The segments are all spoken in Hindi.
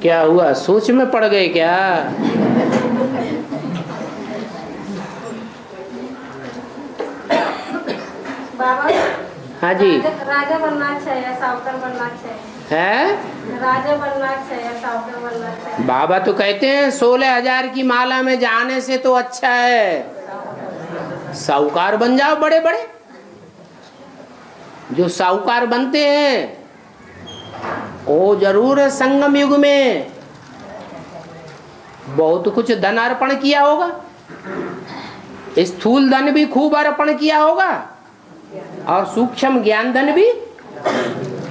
क्या हुआ, सोच में पड़ गए क्या? बाबा, हाँ जी। राजा बनना अच्छा है या सावकार बनना अच्छा है? राजा बनना अच्छा है या सावकार बनना अच्छा है? बाबा तो कहते हैं 16,000 की माला में जाने से तो अच्छा है साहूकार बन जाओ। बड़े बड़े जो साहूकार बनते हैं वो जरूर संगम युग में बहुत कुछ धन अर्पण किया होगा, स्थूल धन भी खूब अर्पण किया होगा और सूक्ष्म ज्ञान धन भी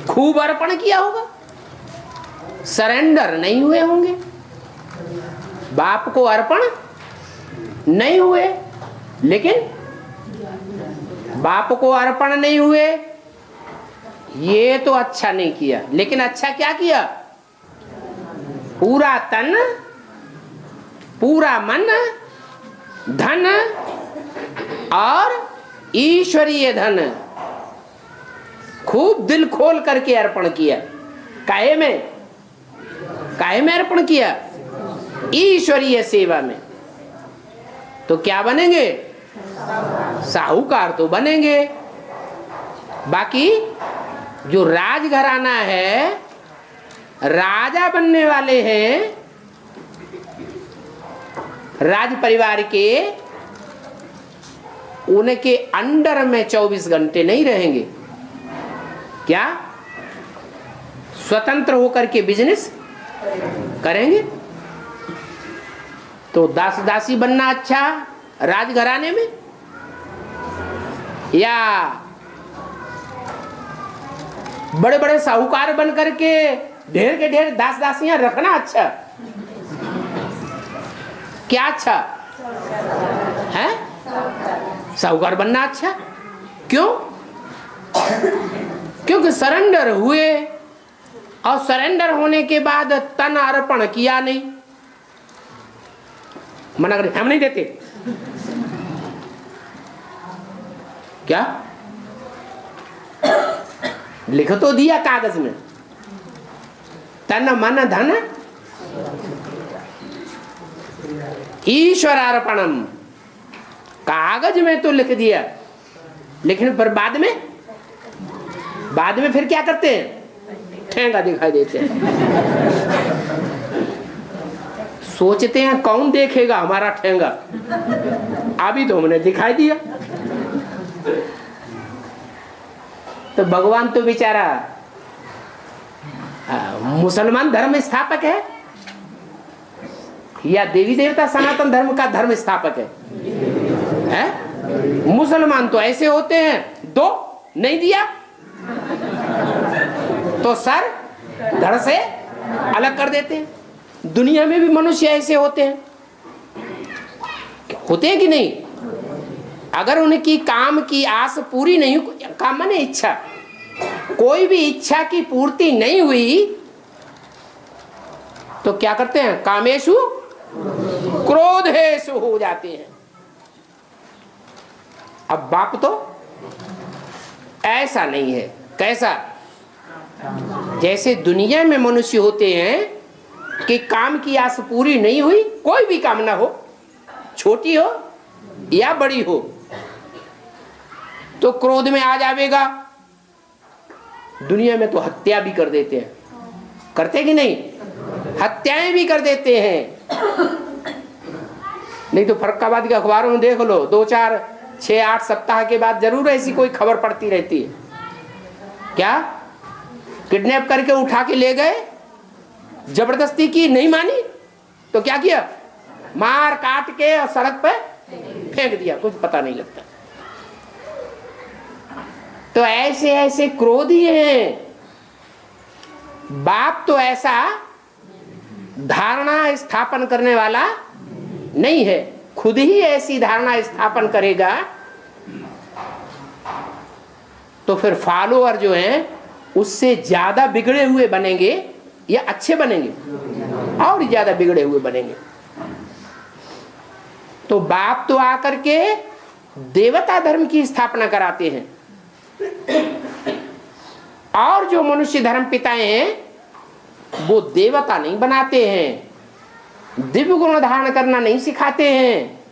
खूब अर्पण किया होगा। सरेंडर नहीं हुए होंगे, बाप को अर्पण नहीं हुए, लेकिन बाप को अर्पण नहीं हुए ये तो अच्छा नहीं किया, लेकिन अच्छा क्या किया? पूरा तन, पूरा मन, धन और ईश्वरीय धन खूब दिल खोल करके अर्पण किया। काहे में? काहे में अर्पण किया? ईश्वरीय सेवा में। तो क्या बनेंगे? साहूकार तो बनेंगे। बाकी जो राजघराना है, राजा बनने वाले हैं, राज परिवार के, उनके अंडर में 24 घंटे नहीं रहेंगे। क्या? स्वतंत्र होकर के बिजनेस करेंगे। तो दास दासी बनना अच्छा राजघराने में, या बड़े बड़े साहूकार बन करके ढेर के ढेर दास दासियां रखना अच्छा? क्या अच्छा है? साहूकार बनना अच्छा। क्यों? क्योंकि सरेंडर हुए और सरेंडर होने के बाद तन अर्पण किया नहीं। मना कर, हम नहीं देते। क्या लिख तो दिया कागज में, तन मन धन ईश्वर अर्पणम, कागज में तो लिख दिया, लेकिन पर बाद में फिर क्या करते हैं? ठेंगा दिखाई देते हैं। सोचते हैं कौन देखेगा हमारा ठेंगा, अभी तो हमने दिखाई दिया। तो भगवान तो बेचारा मुसलमान धर्म स्थापक है या देवी देवता सनातन धर्म का धर्म स्थापक है? मुसलमान तो ऐसे होते हैं, दो नहीं दिया तो सर धड़ से अलग कर देते हैं। दुनिया में भी मनुष्य ऐसे होते हैं कि नहीं? अगर उनकी काम की आस पूरी नहीं, काम माने इच्छा, कोई भी इच्छा की पूर्ति नहीं हुई तो क्या करते हैं? कामेषु क्रोधेषु हो जाते हैं। अब बाप तो ऐसा नहीं है। कैसा? जैसे दुनिया में मनुष्य होते हैं कि काम की आस पूरी नहीं हुई, कोई भी कामना हो, छोटी हो या बड़ी हो, तो क्रोध में आ जाएगा। दुनिया में तो हत्या भी कर देते हैं, करते कि नहीं? हत्याएं भी कर देते हैं। नहीं तो फर्रुखाबाद के अखबारों में देख लो, 2, 4, 6, 8 सप्ताह के बाद जरूर ऐसी कोई खबर पड़ती रहती है। क्या? किडनैप करके उठा के ले गए, जबरदस्ती की, नहीं मानी तो क्या किया? मार काट के और सड़क पे फेंक दिया, कुछ पता नहीं लगता। तो ऐसे ऐसे क्रोधी हैं। बाप तो ऐसा धारणा स्थापन करने वाला नहीं है, खुद ही ऐसी धारणा स्थापन करेगा तो फिर फॉलोअर जो हैं उससे ज्यादा बिगड़े हुए बनेंगे या अच्छे बनेंगे? और ज्यादा बिगड़े हुए बनेंगे। तो बाप तो आकर के देवता धर्म की स्थापना कराते हैं और जो मनुष्य धर्म पिताएं हैं वो देवता नहीं बनाते हैं, दिव्य गुण धारण करना नहीं सिखाते हैं,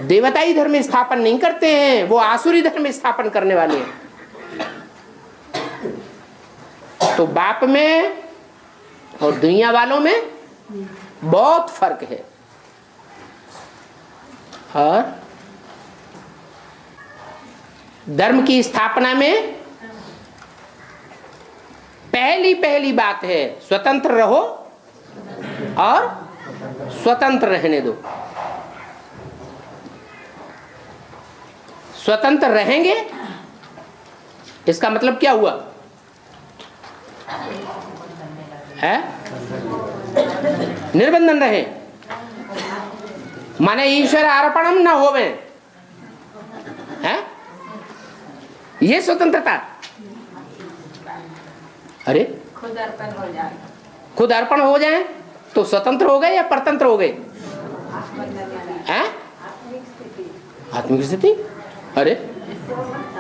देवताई धर्म स्थापन नहीं करते हैं, वो आसुरी धर्म स्थापन करने वाले हैं। तो बाप में और दुनिया वालों में बहुत फर्क है। और धर्म की स्थापना में पहली बात है स्वतंत्र रहो और स्वतंत्र रहने दो। स्वतंत्र रहेंगे इसका मतलब क्या हुआ है? निर्बंधन रहे, माने ईश्वर अर्पणम न होवे है, ये स्वतंत्रता। अरे खुद अर्पण हो जाए, खुद अर्पण हो जाए तो स्वतंत्र हो गए या परतंत्र हो गए? आत्मिक स्थिति। अरे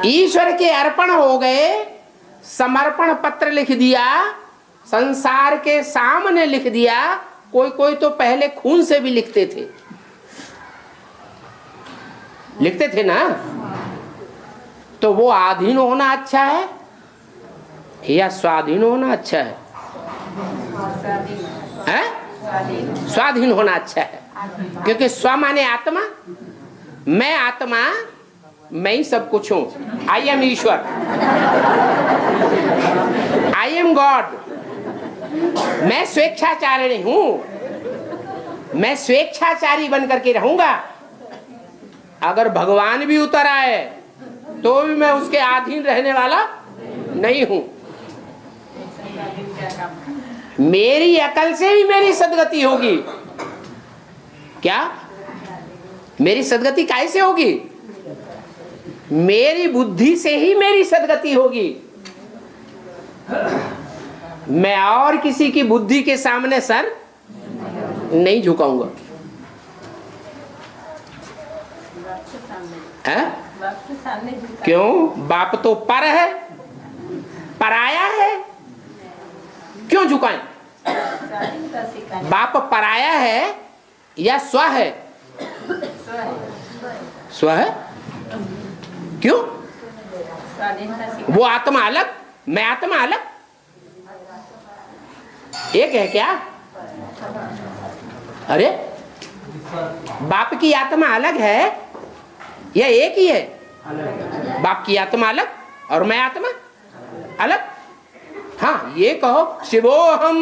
ईश्वर के अर्पण हो गए, समर्पण पत्र लिख दिया, संसार के सामने लिख दिया। कोई कोई तो पहले खून से भी लिखते थे ना। तो वो आधीन होना अच्छा है या स्वाधीन होना अच्छा है? स्वाधीन होना अच्छा है, क्योंकि स्व माने आत्मा, मैं आत्मा, मैं ही सब कुछ हूं। I am Ishwar, I am God. मैं स्वेच्छाचारिणी हूं, मैं स्वेच्छाचारी बन करके रहूंगा। अगर भगवान भी उतर आए तो भी मैं उसके अधीन रहने वाला नहीं हूं। मेरी अकल से ही मेरी सदगति होगी। क्या मेरी सदगति कैसे होगी? मेरी बुद्धि से ही मेरी सदगति होगी। मैं और किसी की बुद्धि के सामने सर नहीं झुकाऊंगा। क्यों? बाप तो पर है, पराया है, क्यों झुकाएं? बाप पराया है या स्व है? स्व है। क्यों? वो आत्मा अलग, मैं आत्मा अलग, एक है क्या? अरे बाप की आत्मा अलग है या एक ही है? बाप की आत्मा अलग और मैं आत्मा अलग। हाँ, ये कहो शिवोहम,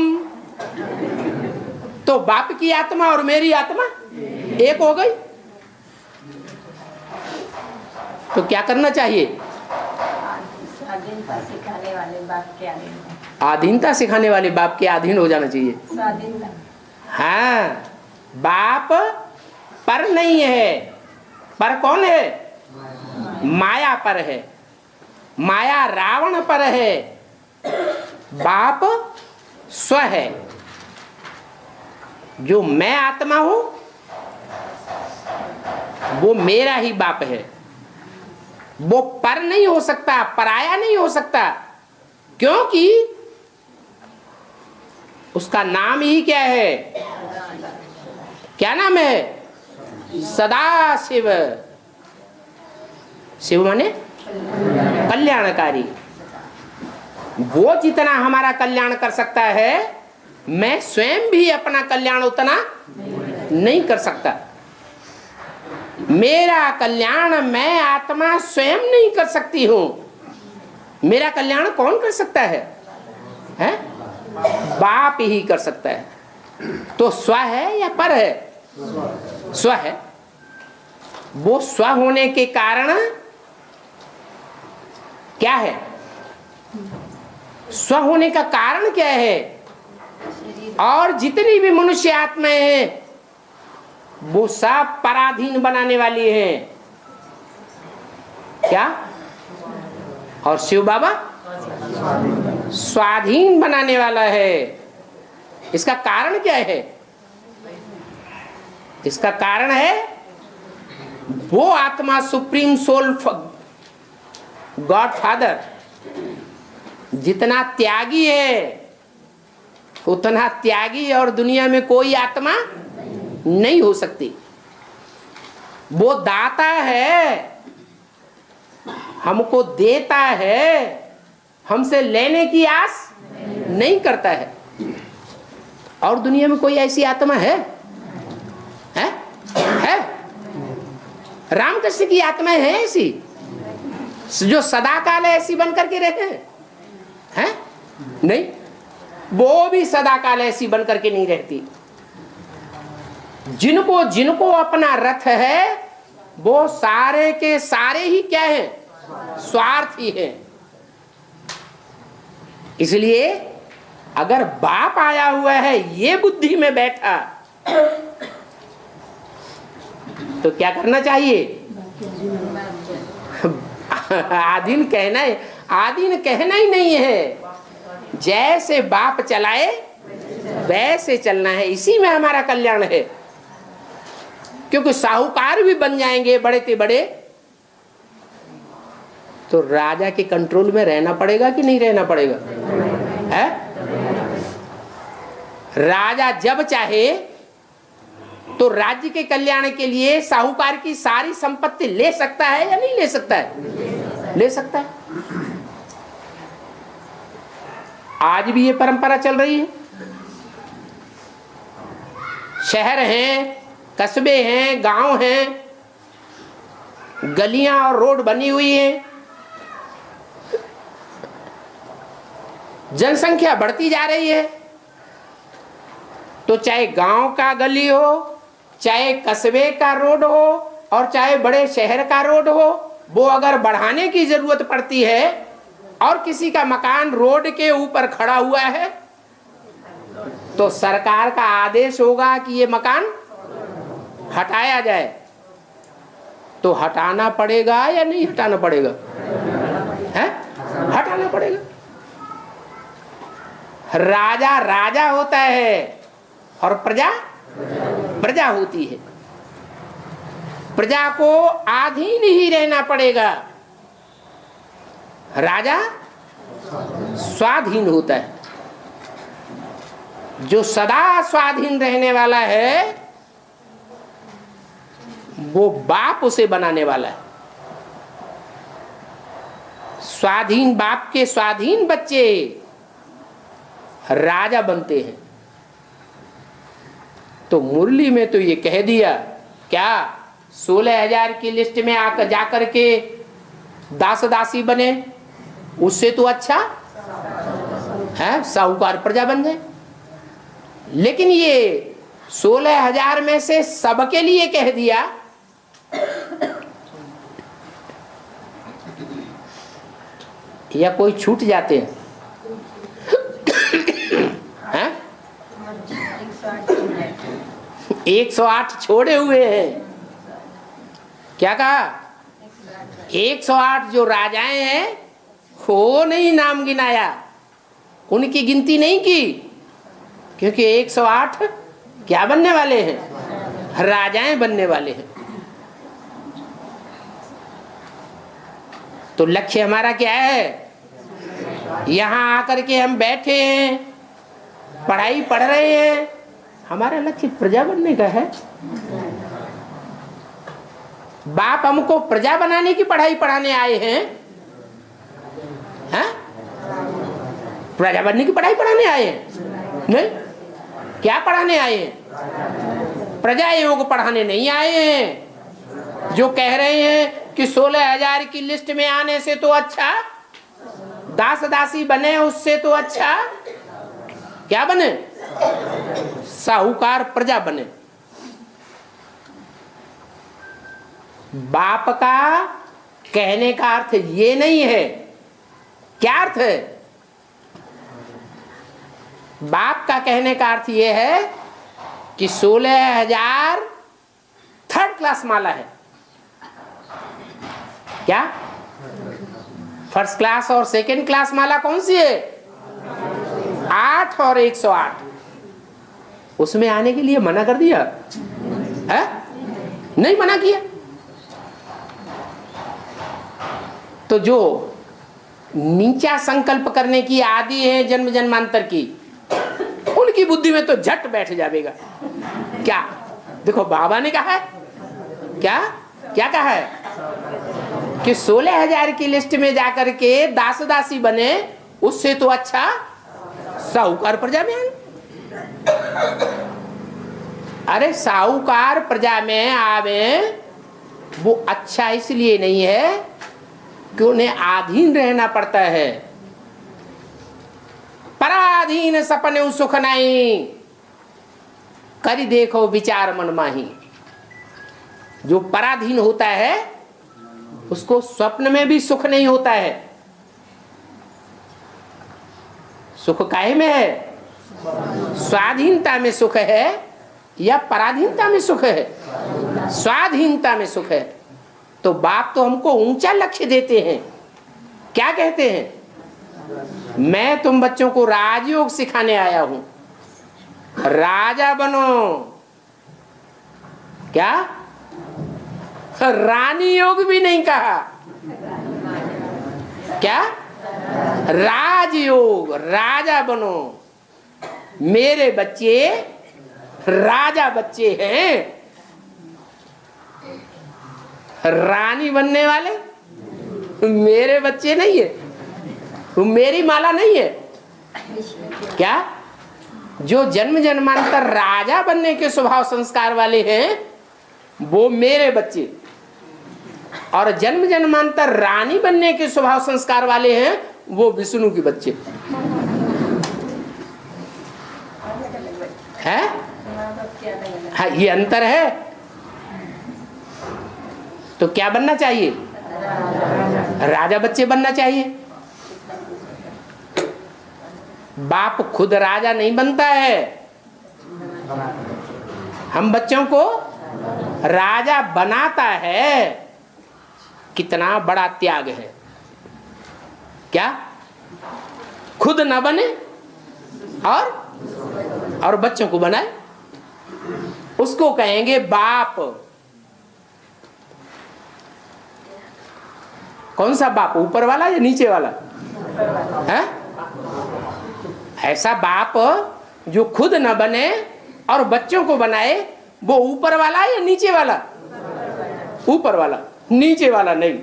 तो बाप की आत्मा और मेरी आत्मा एक हो गई। तो क्या करना चाहिए? आधीनता सिखाने वाले बाप के अधीन, आधीनता सिखाने वाले बाप के अधीन हो जाना चाहिए। स्वाधीनता। हाँ, बाप पर नहीं है। पर कौन है? माया पर है, माया रावण पर है। बाप स्व है। जो मैं आत्मा हूं वो मेरा ही बाप है। वो पर नहीं हो सकता, पराया नहीं हो सकता, क्योंकि उसका नाम ही क्या है? क्या नाम है? सदा शिव। शिव माने कल्याणकारी। वो जितना हमारा कल्याण कर सकता है, मैं स्वयं भी अपना कल्याण उतना नहीं कर सकता। मेरा कल्याण मैं आत्मा स्वयं नहीं कर सकती हूं। मेरा कल्याण कौन कर सकता है? हैं? बाप ही कर सकता है। तो स्व है या पर है? स्व है। वो स्व होने के कारण क्या है? स्व होने का कारण क्या है? और जितनी भी मनुष्य आत्माएं हैं वो सब पराधीन बनाने वाली हैं। क्या? और शिव बाबा स्वाधीन बनाने वाला है। इसका कारण क्या है? इसका कारण है वो आत्मा सुप्रीम सोल गॉड फादर जितना त्यागी है, उतना त्यागी और दुनिया में कोई आत्मा नहीं हो सकती। वो दाता है, हमको देता है, हमसे लेने की आस नहीं करता है। और दुनिया में कोई ऐसी आत्मा है? है? रामकृष्ण की आत्माएं हैं ऐसी जो सदा काल ऐसी बनकर के रहते हैं? नहीं, वो भी सदा काल ऐसी बनकर के नहीं रहती। जिनको जिनको अपना रथ है वो सारे के सारे ही क्या है? स्वार्थी है। इसलिए अगर बाप आया हुआ है ये बुद्धि में बैठा तो क्या करना चाहिए? आधीन कहना है, आधीन कहना ही नहीं है, जैसे बाप चलाए वैसे चलना है। इसी में हमारा कल्याण है। क्योंकि साहूकार भी बन जाएंगे बड़े से बड़े तो राजा के कंट्रोल में रहना पड़ेगा कि नहीं रहना पड़ेगा? है? राजा जब चाहे तो राज्य के कल्याण के लिए साहूकार की सारी संपत्ति ले सकता है या नहीं ले सकता है? ले सकता है। आज भी ये परंपरा चल रही है। शहर हैं, कस्बे हैं, गांव हैं, गलियां और रोड बनी हुई हैं, जनसंख्या बढ़ती जा रही है। तो चाहे गांव का गली हो, चाहे कस्बे का रोड हो और चाहे बड़े शहर का रोड हो, वो अगर बढ़ाने की जरूरत पड़ती है और किसी का मकान रोड के ऊपर खड़ा हुआ है तो सरकार का आदेश होगा कि ये मकान हटाया जाए। तो हटाना पड़ेगा या नहीं हटाना पड़ेगा? है? हटाना पड़ेगा। राजा राजा होता है और प्रजा प्रजा होती है। प्रजा को अधीन ही रहना पड़ेगा। राजा स्वाधीन होता है। जो सदा स्वाधीन रहने वाला है वो बाप उसे बनाने वाला है। स्वाधीन बाप के स्वाधीन बच्चे राजा बनते हैं। तो मुरली में तो ये कह दिया क्या 16,000 की लिस्ट में आकर जाकर के दास दासी बने, उससे तो अच्छा है साहूकार प्रजा बन जाए। लेकिन ये 16,000 में से सबके लिए कह दिया या कोई छूट जाते हैं? 108 छोड़े हुए हैं। क्या कहा? 108 जो राजाएं हैं वो नहीं नाम गिनाया, उनकी गिनती नहीं की, क्योंकि 108 क्या बनने वाले हैं? राजाएं बनने वाले हैं। तो लक्ष्य हमारा क्या है? यहां आकर के हम बैठे हैं, पढ़ाई पढ़ रहे हैं, हमारा लक्ष्य प्रजा बनने का है। बाप हमको प्रजा बनाने की पढ़ाई पढ़ाने आए हैं? प्रजा बनने की पढ़ाई पढ़ाने आए हैं? नहीं। क्या पढ़ाने आए हैं? प्रजा योग पढ़ाने नहीं आए हैं। जो कह रहे हैं कि 16,000 की लिस्ट में आने से तो अच्छा दास दासी बने, उससे तो अच्छा क्या बने? साहूकार प्रजा बने। बाप का कहने का अर्थ ये नहीं है। क्या अर्थ है? बाप का कहने का अर्थ ये है कि 16,000 थर्ड क्लास माला है। क्या? फर्स्ट क्लास और सेकेंड क्लास माला कौन सी है? 8 और 108। उसमें आने के लिए मना कर दिया है? नहीं मना किया। तो जो नीचा संकल्प करने की आदि है जन्म जन्मांतर की, की बुद्धि में तो झट बैठ जाएगा। क्या देखो बाबा ने कहा है, क्या क्या कहा है कि 16,000 की लिस्ट में जाकर के दास दासी बने, उससे तो अच्छा साहूकार प्रजा में आए। अरे साहूकार प्रजा में आवे वो अच्छा इसलिए नहीं है कि उन्हें अधीन रहना पड़ता है। पराधीन सपने सुख नहीं, करी देखो विचार मन माही। जो पराधीन होता है उसको स्वप्न में भी सुख नहीं होता है। सुख काहे में है? स्वाधीनता में सुख है या पराधीनता में सुख है? स्वाधीनता में सुख है। तो बाप तो हमको ऊंचा लक्ष्य देते हैं। क्या कहते हैं? मैं तुम बच्चों को राजयोग सिखाने आया हूं, राजा बनो। क्या? रानी योग भी नहीं कहा। क्या? राजयोग, राजा बनो। मेरे बच्चे राजा बच्चे हैं, रानी बनने वाले मेरे बच्चे नहीं है, वो मेरी माला नहीं है। क्या? जो जन्म जन्मांतर राजा बनने के स्वभाव संस्कार वाले हैं वो मेरे बच्चे, और जन्म जन्मांतर रानी बनने के स्वभाव संस्कार वाले हैं वो विष्णु के बच्चे हैं। हाँ, ये अंतर है। तो क्या बनना चाहिए? राजा बच्चे बनना चाहिए। बाप खुद राजा नहीं बनता है, हम बच्चों को राजा बनाता है। कितना बड़ा त्याग है। क्या? खुद न बने और बच्चों को बनाए, उसको कहेंगे बाप। कौन सा बाप? ऊपर वाला या नीचे वाला है? ऐसा बाप जो खुद न बने और बच्चों को बनाए, वो ऊपर वाला या नीचे वाला? ऊपर वाला, नीचे वाला नहीं।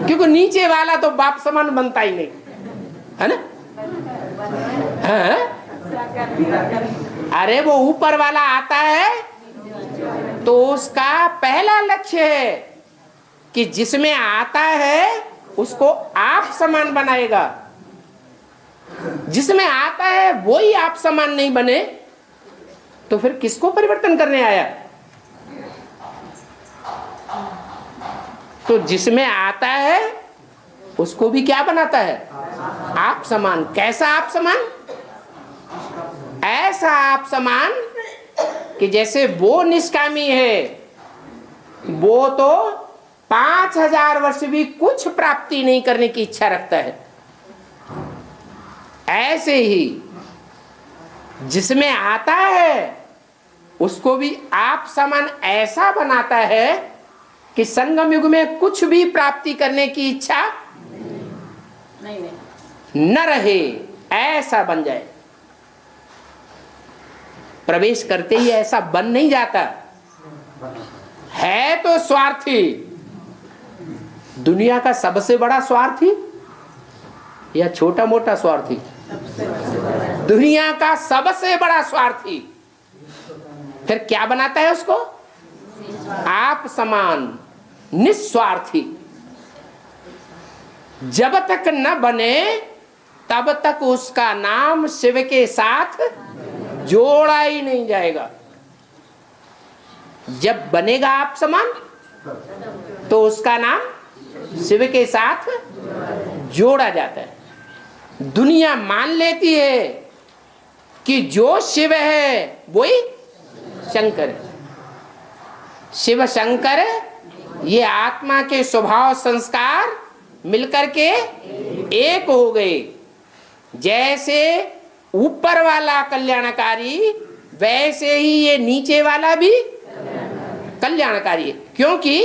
क्योंकि नीचे वाला तो बाप समान बनता ही नहीं है ना। हाँ? अरे वो ऊपर वाला आता है तो उसका पहला लक्ष्य है कि जिसमें आता है उसको आप समान बनाएगा। जिसमें आता है वो ही आप समान नहीं बने तो फिर किसको परिवर्तन करने आया? तो जिसमें आता है उसको भी क्या बनाता है? आप समान। कैसा आप समान? ऐसा आप समान कि जैसे वो निष्कामी है, वो तो 5,000 वर्ष भी कुछ प्राप्ति नहीं करने की इच्छा रखता है, ऐसे ही जिसमें आता है उसको भी आप समान ऐसा बनाता है कि संगम युग में कुछ भी प्राप्ति करने की इच्छा न रहे, ऐसा बन जाए। प्रवेश करते ही ऐसा बन नहीं जाता है। तो स्वार्थी, दुनिया का सबसे बड़ा स्वार्थी या छोटा मोटा स्वार्थी? दुनिया का सबसे बड़ा स्वार्थी। फिर क्या बनाता है उसको? आप समान, निस्वार्थी। जब तक न बने तब तक उसका नाम शिव के साथ जोड़ा ही नहीं जाएगा। जब बनेगा आप समान तो उसका नाम शिव के साथ जोड़ा जाता है। दुनिया मान लेती है कि जो शिव है वही शंकर है। शिव शंकर ये आत्मा के स्वभाव संस्कार मिलकर के एक हो गए। जैसे ऊपर वाला कल्याणकारी वैसे ही ये नीचे वाला भी कल्याणकारी है। क्योंकि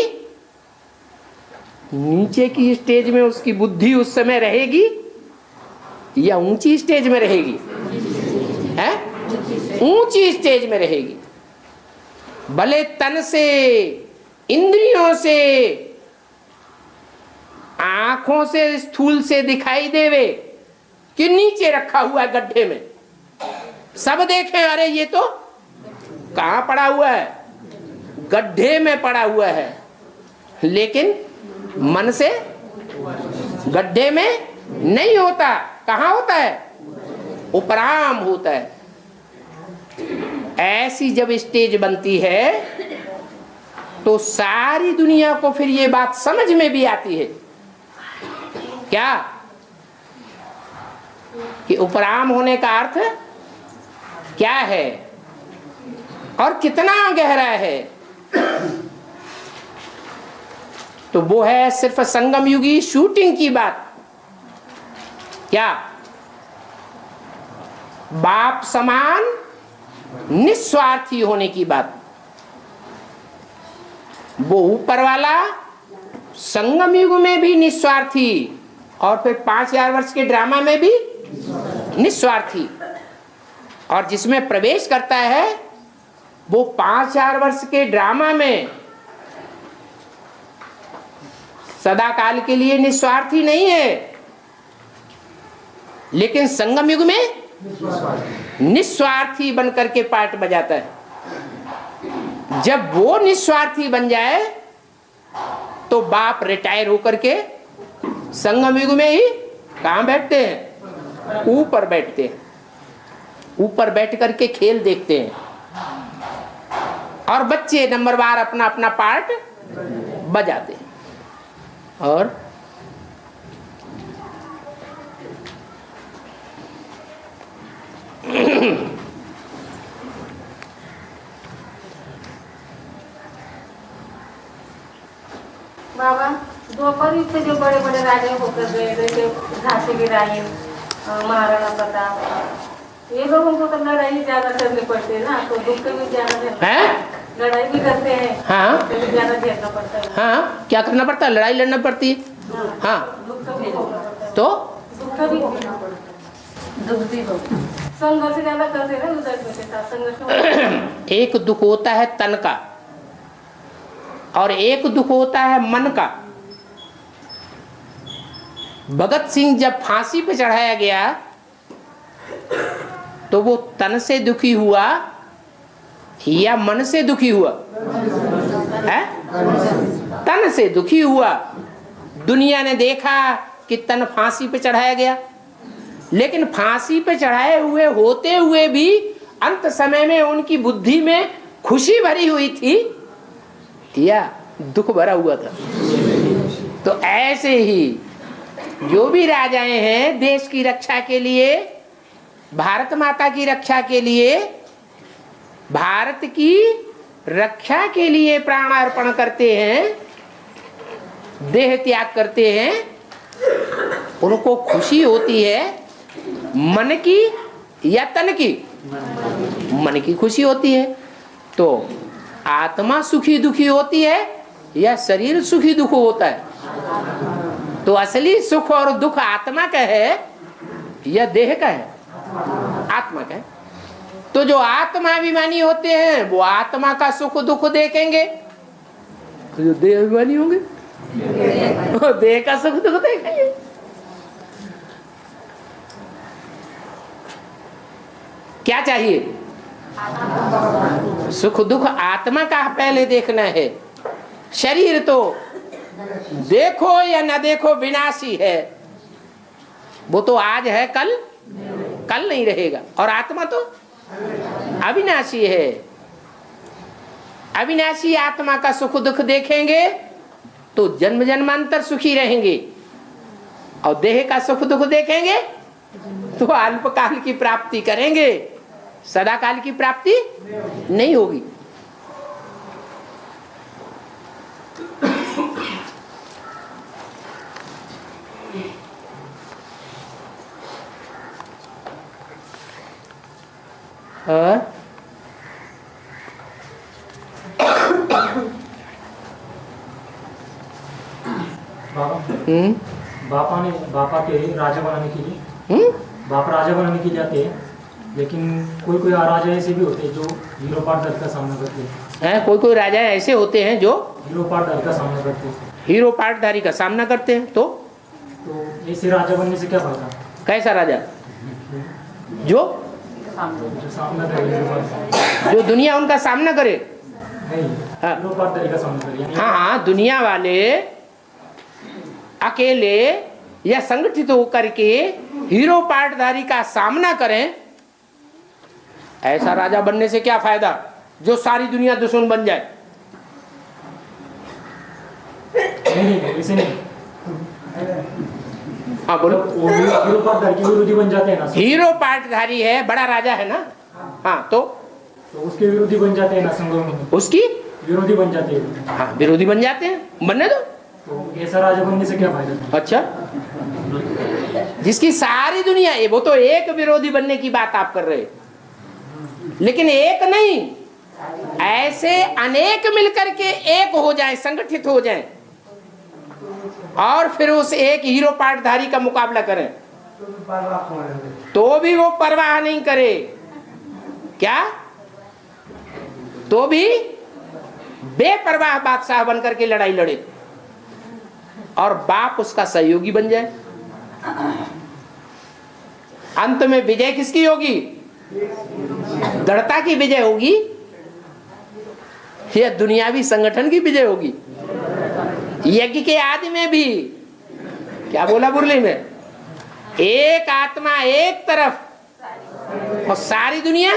नीचे की स्टेज में उसकी बुद्धि उस समय रहेगी या ऊंची स्टेज में रहेगी? है ऊंची स्टेज में रहेगी। भले तन से, इंद्रियों से, आंखों से, स्थूल से दिखाई देवे कि नीचे रखा हुआ है गड्ढे में, सब देखें अरे ये तो कहां पड़ा हुआ है, गड्ढे में पड़ा हुआ है, लेकिन मन से गड्ढे में नहीं होता। कहां होता है? उपराम होता है। ऐसी जब स्टेज बनती है तो सारी दुनिया को फिर ये बात समझ में भी आती है क्या कि उपराम होने का अर्थ क्या है और कितना गहरा है। तो वो है सिर्फ संगम युगी शूटिंग की बात। क्या? बाप समान निस्वार्थी होने की बात। वो ऊपर वाला संगम युग में भी निस्वार्थी और फिर 5000 वर्ष के ड्रामा में भी निस्वार्थी, और जिसमें प्रवेश करता है वो 5000 वर्ष के ड्रामा में सदा काल के लिए निस्वार्थी नहीं है, लेकिन संगम युग में निस्वार्थी बनकर के पार्ट बजाता है। जब वो निस्वार्थी बन जाए तो बाप रिटायर होकर के संगम युग में ही कहां बैठते हैं? ऊपर बैठते हैं। ऊपर बैठ करके खेल देखते हैं और बच्चे नंबरवार अपना अपना पार्ट बजाते हैं। और बाबा द्वापर युग से जो बड़े बड़े राजा होकर गए, जैसे झांसी की रानी, महाराणा प्रताप, ये लोगों को तो लड़ाई ज्यादा करनी पड़ती है ना, तो दुख भी ज्यादा लड़ाई भी करते हैं। हाँ, तो ज्यादा झेलना पड़ता है। हाँ, क्या करना पड़ता है? लड़ाई लड़ना पड़ती है। हाँ, तो दुख भी होना पड़ता है। दुख भी होता है, संघर्ष ज्यादा करते हैं ना उधर के साथ। संघर्ष एक दुख होता है तन का और एक दुख होता है मन का। भगत सिंह जब फांसी पे चढ़ाया गया तो वो तन से दुखी हुआ या मन से दुखी हुआ? है? तन से दुखी हुआ। दुनिया ने देखा कि तन फांसी पे चढ़ाया गया, लेकिन फांसी पे चढ़ाए हुए होते हुए भी अंत समय में उनकी बुद्धि में खुशी भरी हुई थी या दुख भरा हुआ था? तो ऐसे ही जो भी राजाएं हैं देश की रक्षा के लिए, भारत माता की रक्षा के लिए, भारत की रक्षा के लिए प्राण अर्पण करते हैं, देह त्याग करते हैं, उनको खुशी होती है मन की या तन की? मन की खुशी होती है। तो आत्मा सुखी दुखी होती है या शरीर सुखी दुख होता है? तो असली सुख और दुख आत्मा का है या देह का है? आत्मा का है। तो जो आत्माभिमानी होते हैं वो आत्मा का सुख दुख देखेंगे, तो जो देह अभिमानी होंगे वो देह का सुख दुख देखेंगे। क्या चाहिए? सुख दुख आत्मा का पहले देखना है। शरीर तो देखो या न देखो विनाशी है, वो तो आज है कल नहीं रहेगा। और आत्मा तो अविनाशी है। अविनाशी आत्मा का सुख दुख देखेंगे तो जन्म जन्मांतर सुखी रहेंगे, और देह का सुख दुख देखेंगे तो अल्पकाल की प्राप्ति करेंगे, सदा काल की प्राप्ति नहीं होगी। बापा के राजा बनाने के लिए, बाप राजा बनाने के लिए आते हैं, लेकिन कोई कोई राजा ऐसे भी होते हैं जो हीरो पार्टधारी का सामना करते हैं। कोई कोई राजा ऐसे होते हैं जो हीरो पार्टधारी का सामना करते हैं। हीरो पार्टधारी का सामना करते हैं। तो ऐसे राजा बनने से क्या फायदा? कैसा राजा? जो सामना करे, जो दुनिया उनका सामना करे। नहीं, हाँ। हीरो पार्टधारी का सामना करे। हाँ, दुनिया वाले अकेले या संगठित होकर के हीरो पार्टधारी का सामना करें, ऐसा राजा बनने से क्या फायदा जो सारी दुनिया दुश्मन बन जाए? नहीं, ऐसे नहीं। हाँ बोलो। वो हीरो पार्टधारी के विरोधी बन जाते हैं ना। हीरो पार्टधारी है, बड़ा राजा है ना। हाँ, तो उसके विरोधी बन जाते हैं ना, संगम में उसकी विरोधी बन जाते हैं। हाँ, विरोधी बन जाते हैं, बनने दो। तो ऐसा राजा बनने से क्या फायदा? अच्छा, जिसकी सारी दुनिया, वो तो एक विरोधी बनने की बात आप कर रहे, लेकिन एक नहीं, ऐसे अनेक मिलकर के एक हो जाए, संगठित हो जाए और फिर उस एक हीरो पार्टधारी का मुकाबला करें, तो भी वो परवाह नहीं करे। क्या? तो भी बेपरवाह बादशाह बनकर के लड़ाई लड़े और बाप उसका सहयोगी बन जाए। अंत में विजय किसकी होगी? दृढ़ता की विजय होगी या दुनियावी संगठन की विजय होगी? यज्ञ के आदि में भी क्या बोला मुरली में? एक आत्मा एक तरफ और सारी दुनिया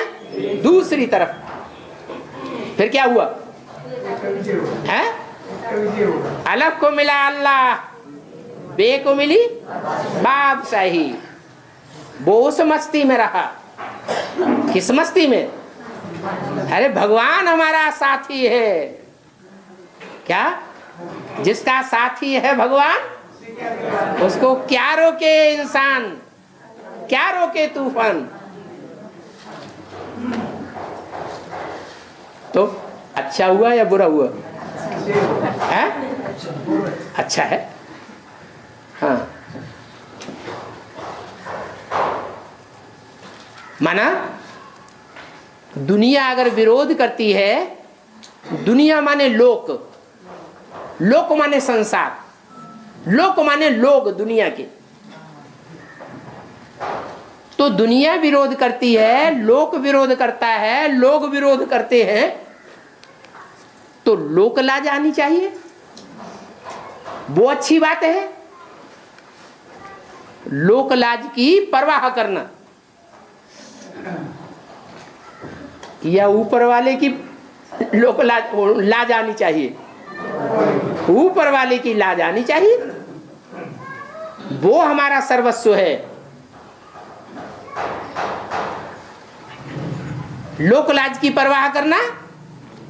दूसरी तरफ। फिर क्या हुआ है? अलग को मिला अल्लाह, बे को मिली बादशाही। वो उस मस्ती में रहा। किस मस्ती में? अरे भगवान हमारा साथी है। क्या? जिसका साथी है भगवान, उसको क्या रोके इंसान, क्या रोके तूफान। तो अच्छा हुआ या बुरा हुआ है? अच्छा है। हाँ, माना दुनिया अगर विरोध करती है, दुनिया माने लोक, लोक माने संसार, लोक माने लोग दुनिया के, तो दुनिया विरोध करती है, लोक विरोध करता है, लोग विरोध करते हैं, तो लोक लाज आनी चाहिए। वो अच्छी बात है, लोक लाज की परवाह करना, या ऊपर वाले की लोक लाज आनी चाहिए? ऊपर वाले की लाज आनी चाहिए, वो हमारा सर्वस्व है। लोक लाज की परवाह करना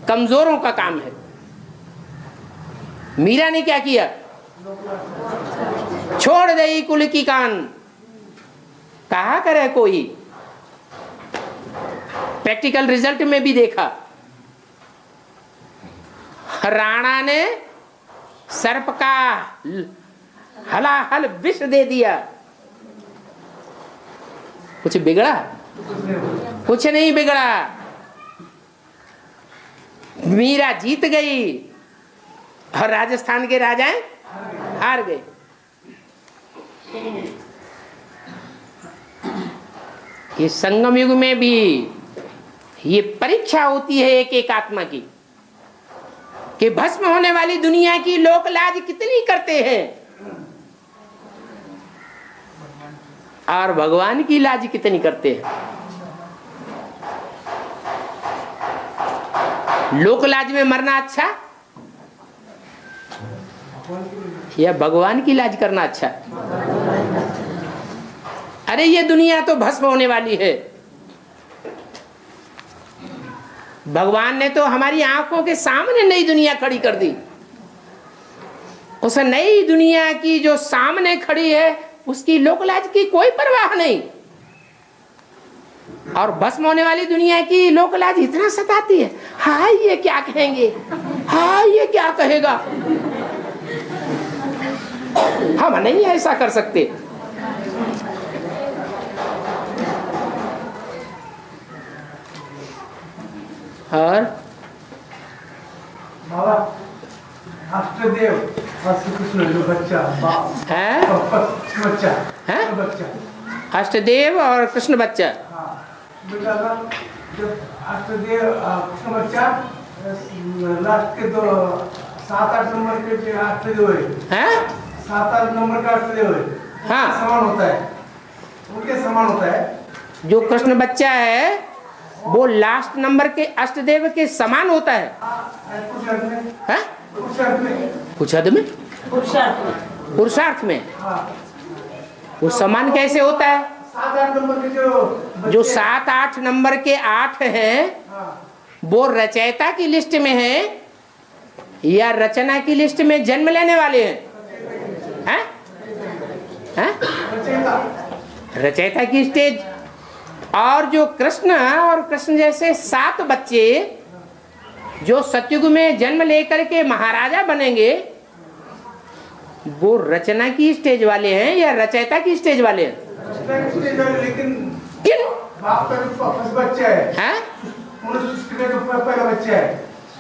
कमजोरों का काम है। मीरा ने क्या किया? छोड़ दे कुल की कान, कहा करे कोई। प्रैक्टिकल रिजल्ट में भी देखा, राणा ने सर्प का हलाहल विष दे दिया, कुछ बिगड़ा? कुछ नहीं बिगड़ा। मीरा जीत गई और राजस्थान के राजाएं हार गए। ये संगम युग में भी ये परीक्षा होती है एक एक आत्मा की, कि भस्म होने वाली दुनिया की लोक लाज कितनी करते हैं और भगवान की लाज कितनी करते हैं। लोक लाज में मरना अच्छा या भगवान की लाज करना अच्छा? अरे ये दुनिया तो भस्म होने वाली है। भगवान ने तो हमारी आंखों के सामने नई दुनिया खड़ी कर दी। उस नई दुनिया की जो सामने खड़ी है, उसकी लोकलाज की कोई परवाह नहीं। और भस्म होने वाली दुनिया की लोकलाज इतना सताती है, हाय ये क्या कहेंगे, हाय ये क्या कहेगा। हम नहीं ऐसा कर सकते। और बाबा अष्टदेव और श्री कृष्ण जो बच्चा है बच्चा हैं? बच्चा अष्टदेव और कृष्ण बच्चा। हाँ बेटा ना जब अष्टदेव कृष्ण बच्चा लास्ट के दो 7-8 नंबर के जो अष्टदेव है हैं? 7-8 नंबर का अष्टदेव है हाँ। समान होता है, उनके समान होता है। जो कृष्ण बच्चा है वो लास्ट नंबर के अष्टदेव के समान होता है। कुछ अर्थ में, हैं? कुछ अर्थ में, कुछ हद में, पुरुषार्थ में हाँ वो समान कैसे होता है? 7-8 नंबर के जो जो बच्चे- 7-8 नंबर के 8 हैं हाँ वो रचयिता की लिस्ट में है या रचना की लिस्ट में जन्म लेने वाले हैं? हैं? हैं? रचयिता रचयिता की स्टेज। और जो कृष्ण और कृष्ण जैसे 7 बच्चे जो सतयुग में जन्म लेकर के महाराजा बनेंगे वो रचना की स्टेज वाले हैं या रचयिता की स्टेज वाले हैं? लेकिन किन? बाप का जो फर्स्ट बच्चा है, हैं? मनुष्य सृष्टि का जो पहला बच्चा है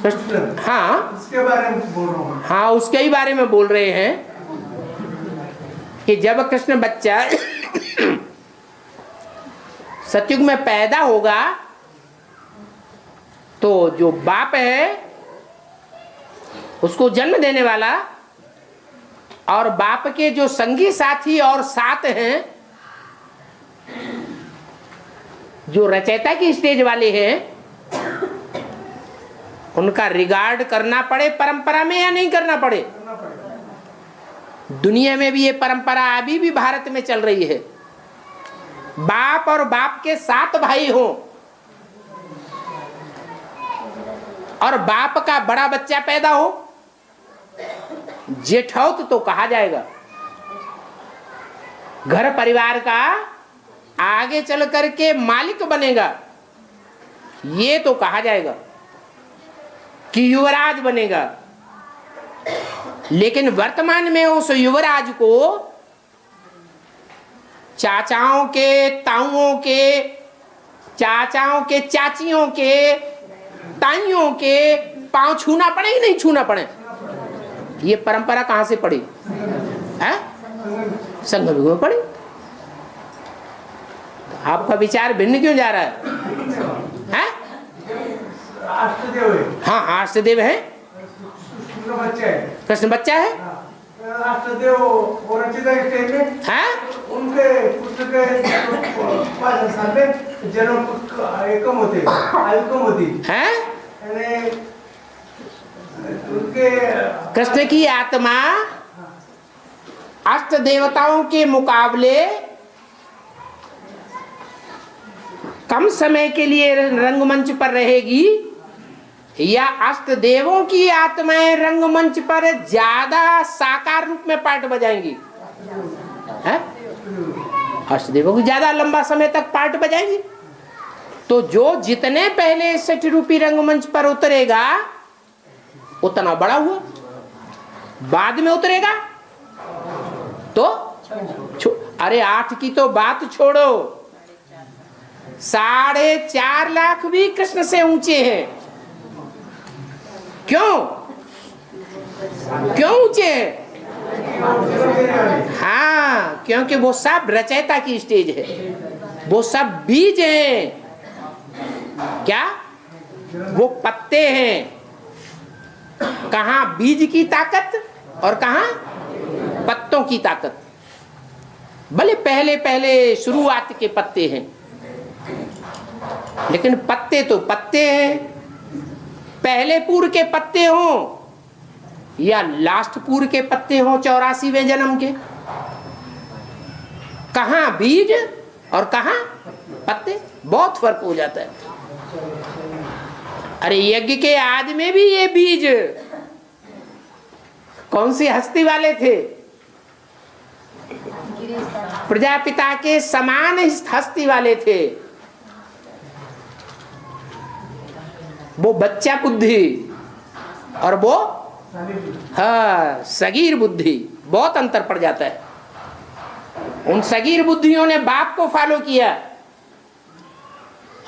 कृष्ण, हाँ उसके बारे में बोल रहा हूँ। हाँ, उसके ही बारे में बोल रहे हैं कि जब कृष्ण बच्चा सतयुग में पैदा होगा तो जो बाप है उसको जन्म देने वाला और बाप के जो संगी साथी और 7 हैं जो रचयिता की स्टेज वाले हैं उनका रिगार्ड करना पड़े परंपरा में या नहीं करना पड़े। दुनिया में भी ये परंपरा अभी भी भारत में चल रही है। बाप और बाप के 7 भाई हों और बाप का बड़ा बच्चा पैदा हो, जेठौत तो कहा जाएगा। घर परिवार का आगे चल करके मालिक बनेगा ये तो कहा जाएगा कि युवराज बनेगा। लेकिन वर्तमान में उस युवराज को चाचाओं के, ताऊओं के, चाचाओं के, चाचियों के, ताइयों के पांव छूना पड़े ही नहीं छूना पड़े। ये परंपरा कहां से पड़ी है? संघ में पड़ी। आपका विचार भिन्न क्यों जा रहा है? अष्टदेव है, हाँ, अष्टदेव है, कृष्ण बच्चा है, कृष्ण बच्चा है, अष्टदेव और रचयिता के स्टेज में हैं? उनके पुत्र के 5 साल में जन्म कम होते, आयु कम होती हैं? यानी उनके कृष्ण की आत्मा अष्ट देवताओं के मुकाबले कम समय के लिए रंगमंच पर रहेगी या अष्ट देवों की आत्माएं रंगमंच पर ज्यादा साकार रूप में पार्ट बजाएंगी? हैं? अष्ट देवों की ज्यादा लंबा समय तक पार्ट बजाएंगी। तो जो जितने पहले 60 रूपी रंगमंच पर उतरेगा उतना बड़ा हुआ, बाद में उतरेगा तो अरे 8 की तो बात छोड़ो, 4.5 लाख भी कृष्ण से ऊंचे हैं। क्यों क्यों ऊंचे हैं? हाँ, क्योंकि वो सब रचयिता की स्टेज है, वो सब बीज हैं। क्या वो पत्ते हैं? कहां बीज की ताकत और कहां पत्तों की ताकत। भले पहले पहले शुरुआत के पत्ते हैं लेकिन पत्ते तो पत्ते हैं। पहले पूर के पत्ते हों या लास्ट पूर के पत्ते हों 84वें जन्म के, कहां बीज और कहां पत्ते, बहुत फर्क हो जाता है। अरे यज्ञ के आदि में भी ये बीज कौन सी हस्ती वाले थे? प्रजापिता के समान हस्ती वाले थे। वो बच्चा बुद्धि और वो हाँ सगीर बुद्धि, बहुत अंतर पड़ जाता है। उन सगीर बुद्धियों ने बाप को फॉलो किया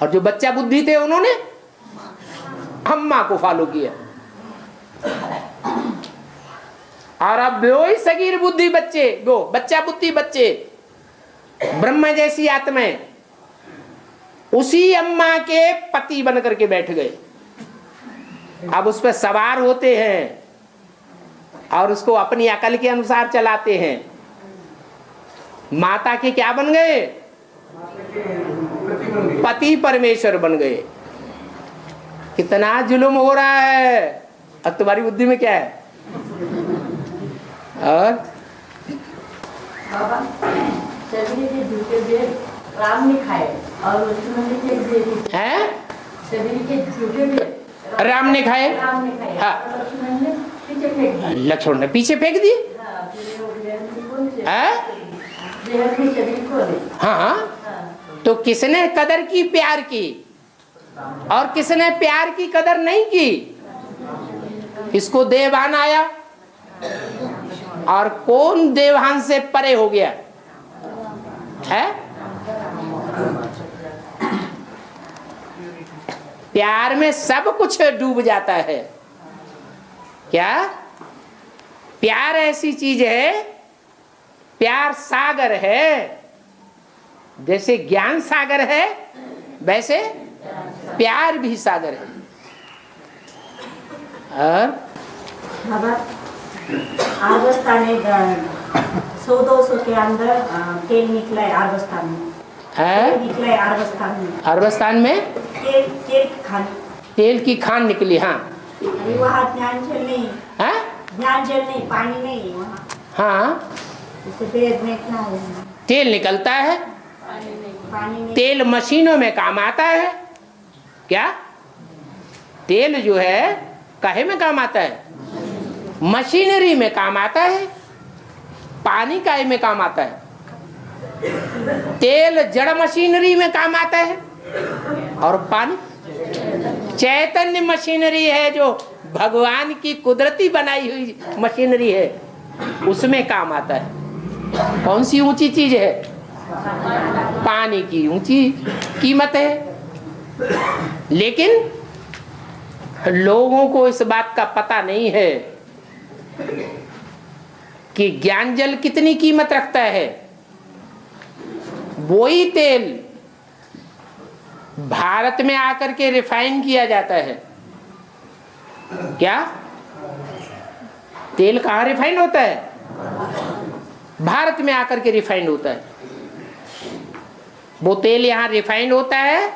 और जो बच्चा बुद्धि थे उन्होंने अम्मा को फॉलो किया। और अब वो ही सगीर बुद्धि बच्चे, वो बच्चा बुद्धि बच्चे, ब्रह्म जैसी आत्माएं उसी अम्मा के पति बन करके बैठ गए। अब उस पर सवार होते हैं और उसको अपनी अकल के अनुसार चलाते हैं। माता के क्या बन गए? पति परमेश्वर बन गए। कितना जुल्म हो रहा है। अब तुम्हारी बुद्धि में क्या है? और बाबा शबरी के जूते बेर राम ने खाए और लक्ष्मण ने फेंक दिए हैं? शबरी के जूते बेर राम ने खाए, राम ने खाए हाँ। और लक्ष्मण ने पीछे फेंक दिए। लक्ष्मण ने पीछे फेंक दिए। हाँ, फिर वो बेर कौन से हैं? बेर में शबरी को दे। हाँ हाँ, तो किसने कदर की प्यार की और किसने प्यार की कदर नहीं की? इसको देवान आया और कौन देवान से परे हो गया है? प्यार में सब कुछ डूब जाता है। क्या? प्यार ऐसी चीज है, प्यार सागर है। जैसे ज्ञान सागर है वैसे प्यार भी सागर है। और बाबा आर्गस्तान में 100-200 के अंदर तेल निकला है। आर्गस्तान में तेल निकला है। आर्गस्तान में, अरबस्तान में तेल तेल की खान, तेल की खान निकली। हाँ अभी वहाँ ज्ञान जल नहीं, है? ज्ञान जल नहीं, पानी नहीं वहाँ। हाँ इसे वेद में इतना है, तेल निकलता है। पानी नहीं। तेल मशीनों में काम आता है। क्या? तेल जो है काहे में काम आता है? मशीनरी में काम आता है। पानी काहे में काम आता है? तेल जड़ मशीनरी में काम आता है और पानी चैतन्य मशीनरी है, जो भगवान की कुदरती बनाई हुई मशीनरी है, उसमें काम आता है। कौन सी ऊंची चीज है? पानी की ऊंची कीमत है। लेकिन लोगों को इस बात का पता नहीं है कि ज्ञान जल कितनी कीमत रखता है। वही तेल भारत में आकर के रिफाइन किया जाता है। क्या? तेल कहाँ रिफाइन होता है? भारत में आकर के रिफाइंड होता है। वो तेल यहाँ रिफाइंड होता है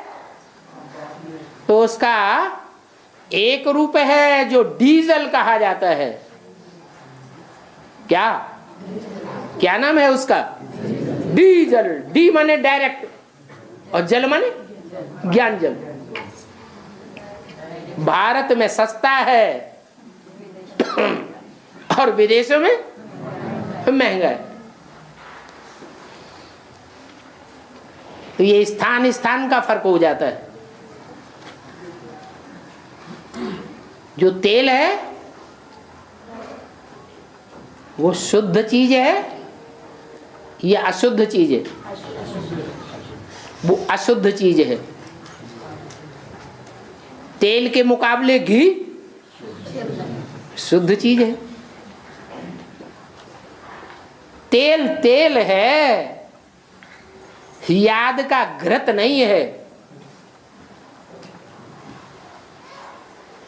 तो उसका एक रूप है जो डीजल कहा जाता है। क्या? क्या नाम है उसका? डीजल। डी माने डायरेक्ट और जल माने ज्ञान जल। भारत में सस्ता है और विदेशों में महंगा है। तो ये स्थान स्थान का फर्क हो जाता है। जो तेल है वो शुद्ध चीज है या अशुद्ध चीज है? वो अशुद्ध चीज है। तेल के मुकाबले घी शुद्ध चीज है। तेल तेल है, याद का घृत नहीं है।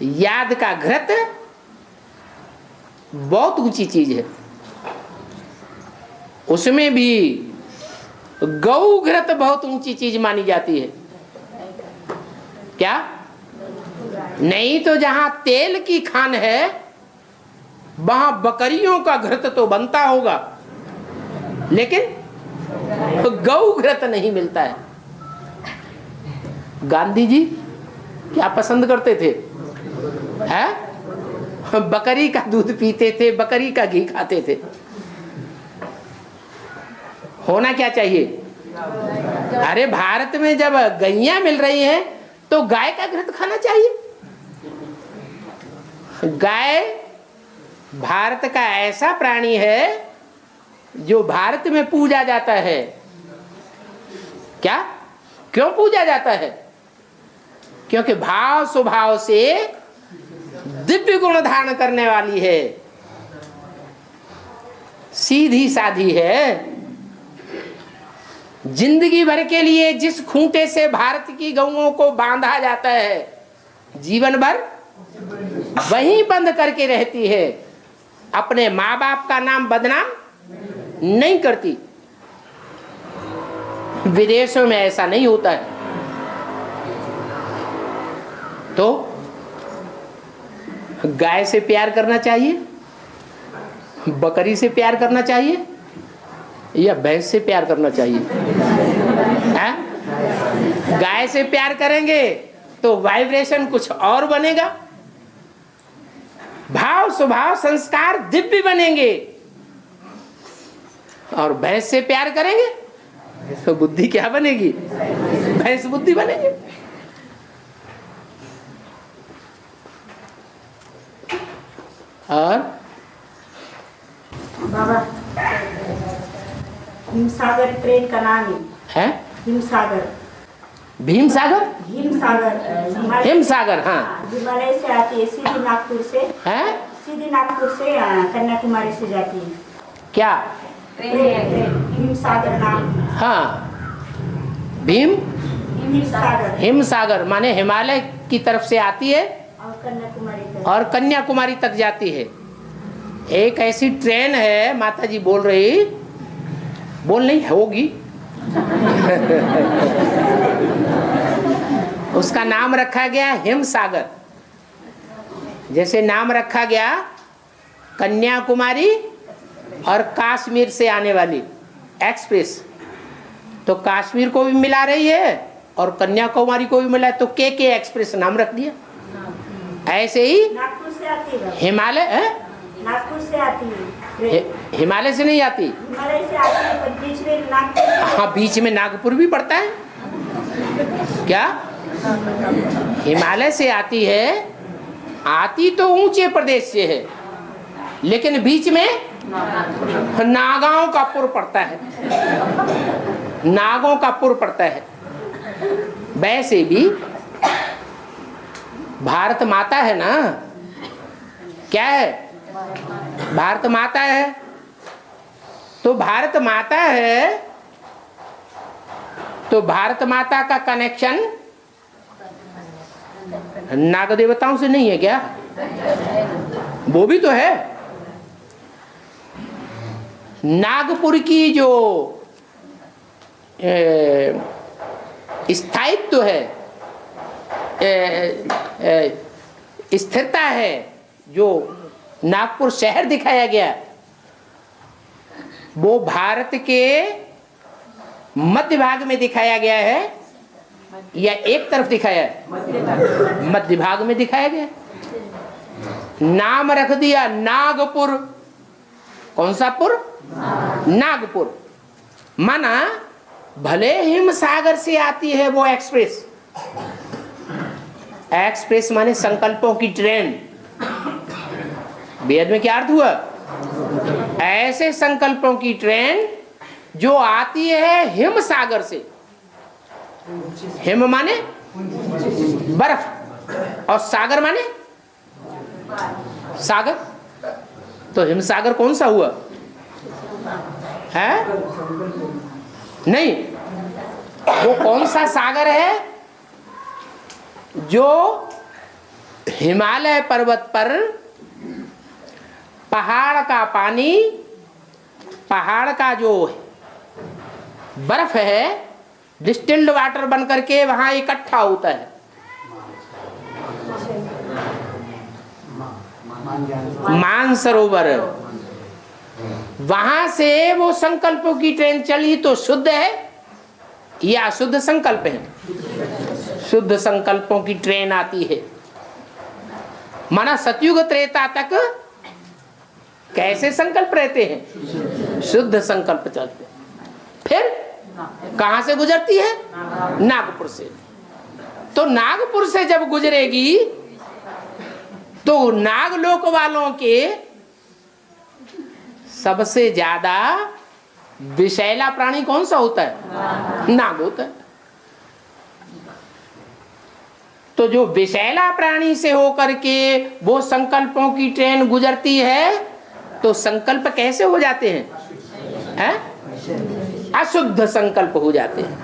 याद का घृत बहुत ऊंची चीज है। उसमें भी गौ घृत बहुत ऊंची चीज मानी जाती है। क्या? नहीं तो जहां तेल की खान है वहां बकरियों का घृत तो बनता होगा, लेकिन गौ घृत नहीं मिलता है। गांधी जी क्या पसंद करते थे? है? बकरी का दूध पीते थे, बकरी का घी खाते थे। होना क्या चाहिए? अरे भारत में जब गैया मिल रही हैं तो गाय का घृत खाना चाहिए। गाय भारत का ऐसा प्राणी है जो भारत में पूजा जाता है। क्या? क्यों पूजा जाता है? क्योंकि भाव स्वभाव से दिव्य गुण धारण करने वाली है, सीधी साधी है। जिंदगी भर के लिए जिस खूंटे से भारत की गौओं को बांधा जाता है, जीवन भर वहीं बंद करके रहती है, अपने माँ बाप का नाम बदनाम नहीं करती। विदेशों में ऐसा नहीं होता है। तो गाय से प्यार करना चाहिए, बकरी से प्यार करना चाहिए या भैंस से प्यार करना चाहिए? गाय से प्यार करेंगे तो वाइब्रेशन कुछ और बनेगा, भाव स्वभाव संस्कार दिव्य बनेंगे। और भैंस से प्यार करेंगे तो बुद्धि क्या बनेगी? भैंस बुद्धि बनेगी। और बाबा, हिमसागर ट्रेन का नाम है हिमसागर। भीम सागर, हिमसागर, हाँ। हिमालय से आती है, सीधी नागपुर से है, सीधी नागपुर से कन्याकुमारी से जाती है क्या? हिमसागर नाम। हाँ, भीम हिमसागर माने हिमालय की तरफ से आती है और कन्याकुमारी तक जाती है। एक ऐसी ट्रेन है, माता जी बोल रही, बोल नहीं होगी उसका नाम रखा गया हिमसागर। जैसे नाम रखा गया कन्याकुमारी और कश्मीर से आने वाली एक्सप्रेस, तो कश्मीर को भी मिला रही है और कन्याकुमारी को भी मिला, तो के एक्सप्रेस नाम रख दिया। ऐसे ही नागपुर से आती है, हिमालय है, नागपुर से आती है, हिमालय से नहीं आती, हिमालय से आती है, पर बीच में नागपुर। हाँ, बीच में नागपुर भी पड़ता है क्या? हिमालय से आती है, आती तो ऊंचे प्रदेश से है, लेकिन बीच में नागांव का पुर पड़ता है, नागों का पुर पड़ता है। वैसे भी भारत माता है ना, क्या है? भारत माता है। तो भारत माता है तो भारत माता का कनेक्शन नाग देवताओं से नहीं है क्या? वो भी तो है। नागपुर की जो स्थायित्व है, स्थिरता है, जो नागपुर शहर दिखाया गया, वो भारत के मध्य भाग में दिखाया गया है या एक तरफ दिखाया है? मध्य भाग में दिखाया गया। नाम रख दिया नागपुर। कौन सा पुर? नागपुर। माना भले हिमसागर से आती है वो एक्सप्रेस, एक्सप्रेस माने संकल्पों की ट्रेन। वेद में क्या अर्थ हुआ? ऐसे संकल्पों की ट्रेन जो आती है हिमसागर से। हिम माने बर्फ और सागर माने सागर। तो हिमसागर कौन सा हुआ है? नहीं, वो कौन सा सागर है जो हिमालय पर्वत पर पहाड़ का पानी, पहाड़ का जो बर्फ है, डिस्टिल्ड वाटर बन करके वहां इकट्ठा होता है। मानसरोवर। वहां से वो संकल्पों की ट्रेन चली तो शुद्ध है या अशुद्ध संकल्प है? शुद्ध संकल्पों की ट्रेन आती है। माना सतयुग त्रेता तक कैसे संकल्प रहते हैं? शुद्ध संकल्प चलते। फिर कहां से गुजरती है? नागपुर से। तो नागपुर से जब गुजरेगी तो नागलोक वालों के सबसे ज्यादा विषैला प्राणी कौन सा होता है? नाग होता है। तो जो विषैला प्राणी से होकर के वो संकल्पों की ट्रेन गुजरती है, तो संकल्प कैसे हो जाते हैं? अशुद्ध संकल्प हो जाते हैं।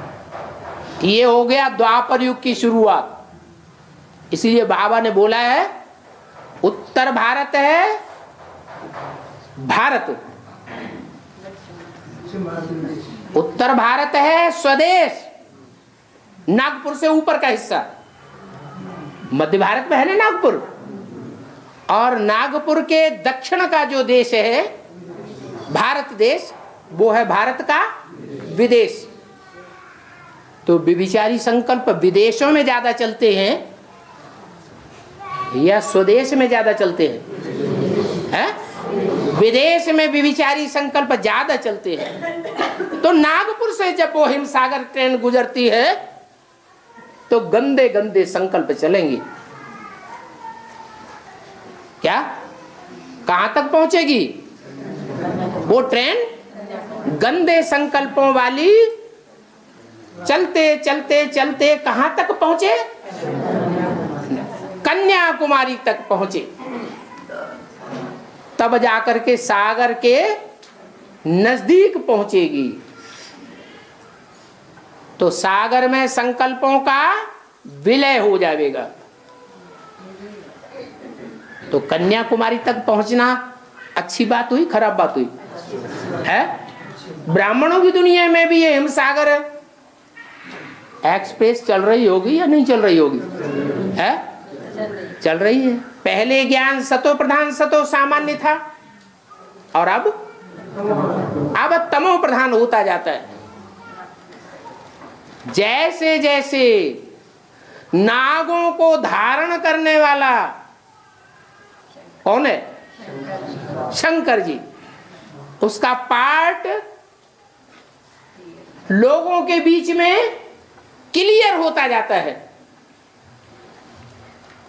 ये हो गया द्वापर युग की शुरुआत। इसीलिए बाबा ने बोला है उत्तर भारत है भारत, उत्तर भारत है स्वदेश, नागपुर से ऊपर का हिस्सा, मध्य भारत में है ना नागपुर, और नागपुर के दक्षिण का जो देश है भारत देश, वो है भारत का विदेश। तो विभिचारी संकल्प विदेशों में ज्यादा चलते हैं या स्वदेश में ज्यादा चलते हैं? विदेश में विभिचारी संकल्प ज्यादा चलते हैं। तो नागपुर से जब वो हिमसागर ट्रेन गुजरती है तो गंदे गंदे संकल्प चलेंगे। क्या कहां तक पहुंचेगी वो ट्रेन? गंदे संकल्पों वाली चलते चलते चलते कहां तक पहुंचे? कन्याकुमारी तक पहुंचे। तब जाकर के सागर के नजदीक पहुंचेगी। तो सागर में संकल्पों का विलय हो जाएगा। तो कन्याकुमारी तक पहुंचना अच्छी बात हुई, खराब बात हुई है? ब्राह्मणों की दुनिया में भी ये हिमसागर एक्सप्रेस चल रही होगी या नहीं चल रही होगी? है चल रही है। पहले ज्ञान सतो प्रधान सतो सामान्य था और अब तमो प्रधान होता जाता है। जैसे जैसे नागों को धारण करने वाला कौन है? शंकर जी। उसका पार्ट लोगों के बीच में क्लियर होता जाता है।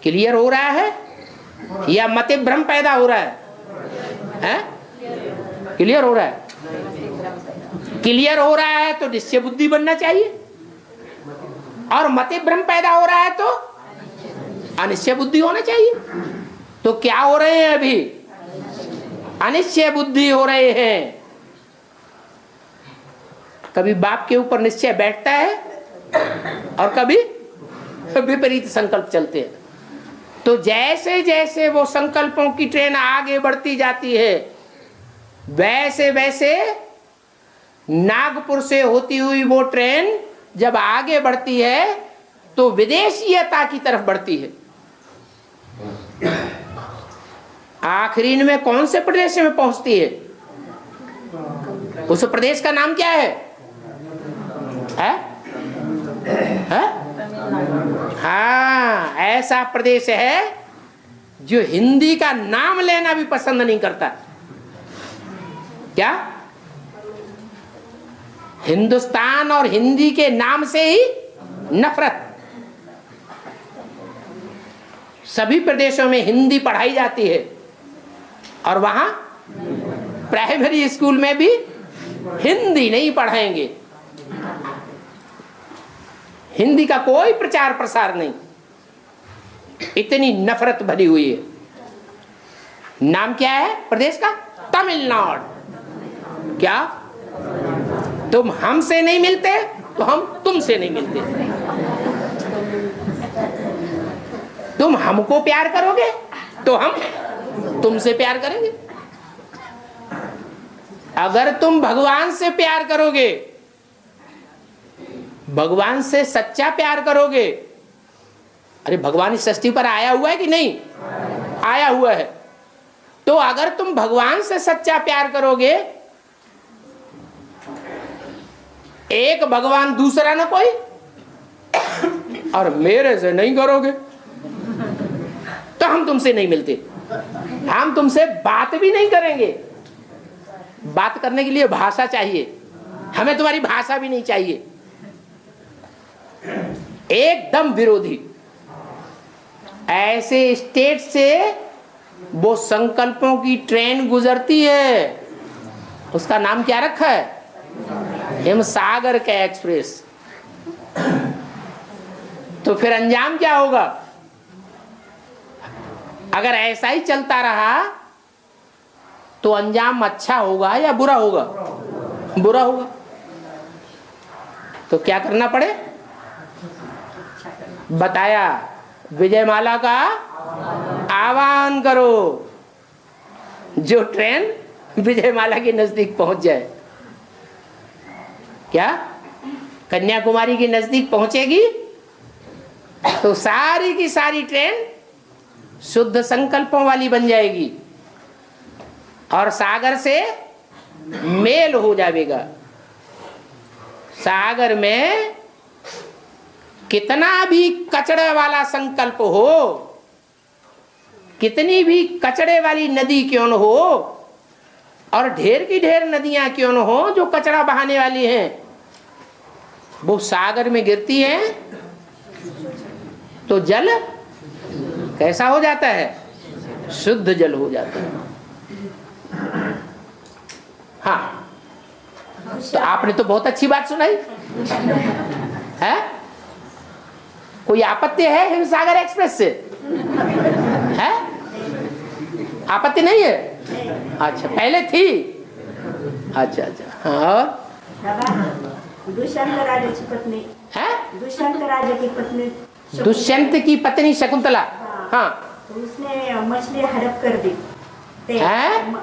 क्लियर हो रहा है या मति भ्रम पैदा हो रहा है? क्लियर हो रहा है। क्लियर हो रहा है तो निश्चय बुद्धि बनना चाहिए, और मति भ्रम पैदा हो रहा है तो अनिश्चय बुद्धि होना चाहिए। तो क्या हो रहे हैं अभी? अनिश्चय बुद्धि हो रहे हैं। कभी बाप के ऊपर निश्चय बैठता है और कभी विपरीत संकल्प चलते हैं। तो जैसे जैसे वो संकल्पों की ट्रेन आगे बढ़ती जाती है, वैसे वैसे नागपुर से होती हुई वो ट्रेन जब आगे बढ़ती है तो विदेशीयता की तरफ बढ़ती है। आखिरी में कौन से प्रदेश में पहुंचती है? उस प्रदेश का नाम क्या है? हाँ, ऐसा प्रदेश है जो हिंदी का नाम लेना भी पसंद नहीं करता। क्या? हिंदुस्तान और हिंदी के नाम से ही नफरत। सभी प्रदेशों में हिंदी पढ़ाई जाती है और वहां प्राइमरी स्कूल में भी हिंदी नहीं पढ़ाएंगे। हिंदी का कोई प्रचार प्रसार नहीं। इतनी नफरत भरी हुई है। नाम क्या है प्रदेश का? तमिलनाडु। क्या तुम हमसे नहीं मिलते तो हम तुमसे नहीं मिलते। तुम हमको प्यार करोगे तो हम तुमसे प्यार करेंगे। अगर तुम भगवान से प्यार करोगे, भगवान से सच्चा प्यार करोगे, अरे भगवान इस सृष्टि पर आया हुआ है कि नहीं? आया हुआ है। तो अगर तुम भगवान से सच्चा प्यार करोगे, एक भगवान दूसरा ना कोई, और मेरे से नहीं करोगे तो हम तुमसे नहीं मिलते। हम तुमसे बात भी नहीं करेंगे। बात करने के लिए भाषा चाहिए, हमें तुम्हारी भाषा भी नहीं चाहिए। एकदम विरोधी। ऐसे स्टेट से वो संकल्पों की ट्रेन गुजरती है, उसका नाम क्या रखा है? हिमसागर का एक्सप्रेस। तो फिर अंजाम क्या होगा? अगर ऐसा ही चलता रहा तो अंजाम अच्छा होगा या बुरा होगा? बुरा होगा। तो क्या करना पड़े? बताया, विजयमाला का आह्वान करो। जो ट्रेन विजयमाला के नजदीक पहुंच जाए, क्या कन्याकुमारी के नजदीक पहुंचेगी तो सारी की सारी ट्रेन शुद्ध संकल्पों वाली बन जाएगी और सागर से मेल हो जाएगा। सागर में कितना भी कचड़े वाला संकल्प हो, कितनी भी कचड़े वाली नदी क्यों न हो, और ढेर की ढेर नदियां क्यों न हो जो कचड़ा बहाने वाली हैं, वो सागर में गिरती हैं तो जल कैसा हो जाता है? शुद्ध जल हो जाता है। हाँ, तो आपने तो बहुत अच्छी बात सुनाई है। कोई आपत्ति है हिमसागर एक्सप्रेस से? है आपत्ति? नहीं है? अच्छा, पहले थी। अच्छा अच्छा। हाँ, दुष्यंत राजा की पत्नी है, दुष्यंत राजा की पत्नी दुष्यंत की पत्नी शकुंतला। हाँ, तो उसने मछली हड़प कर दी। है?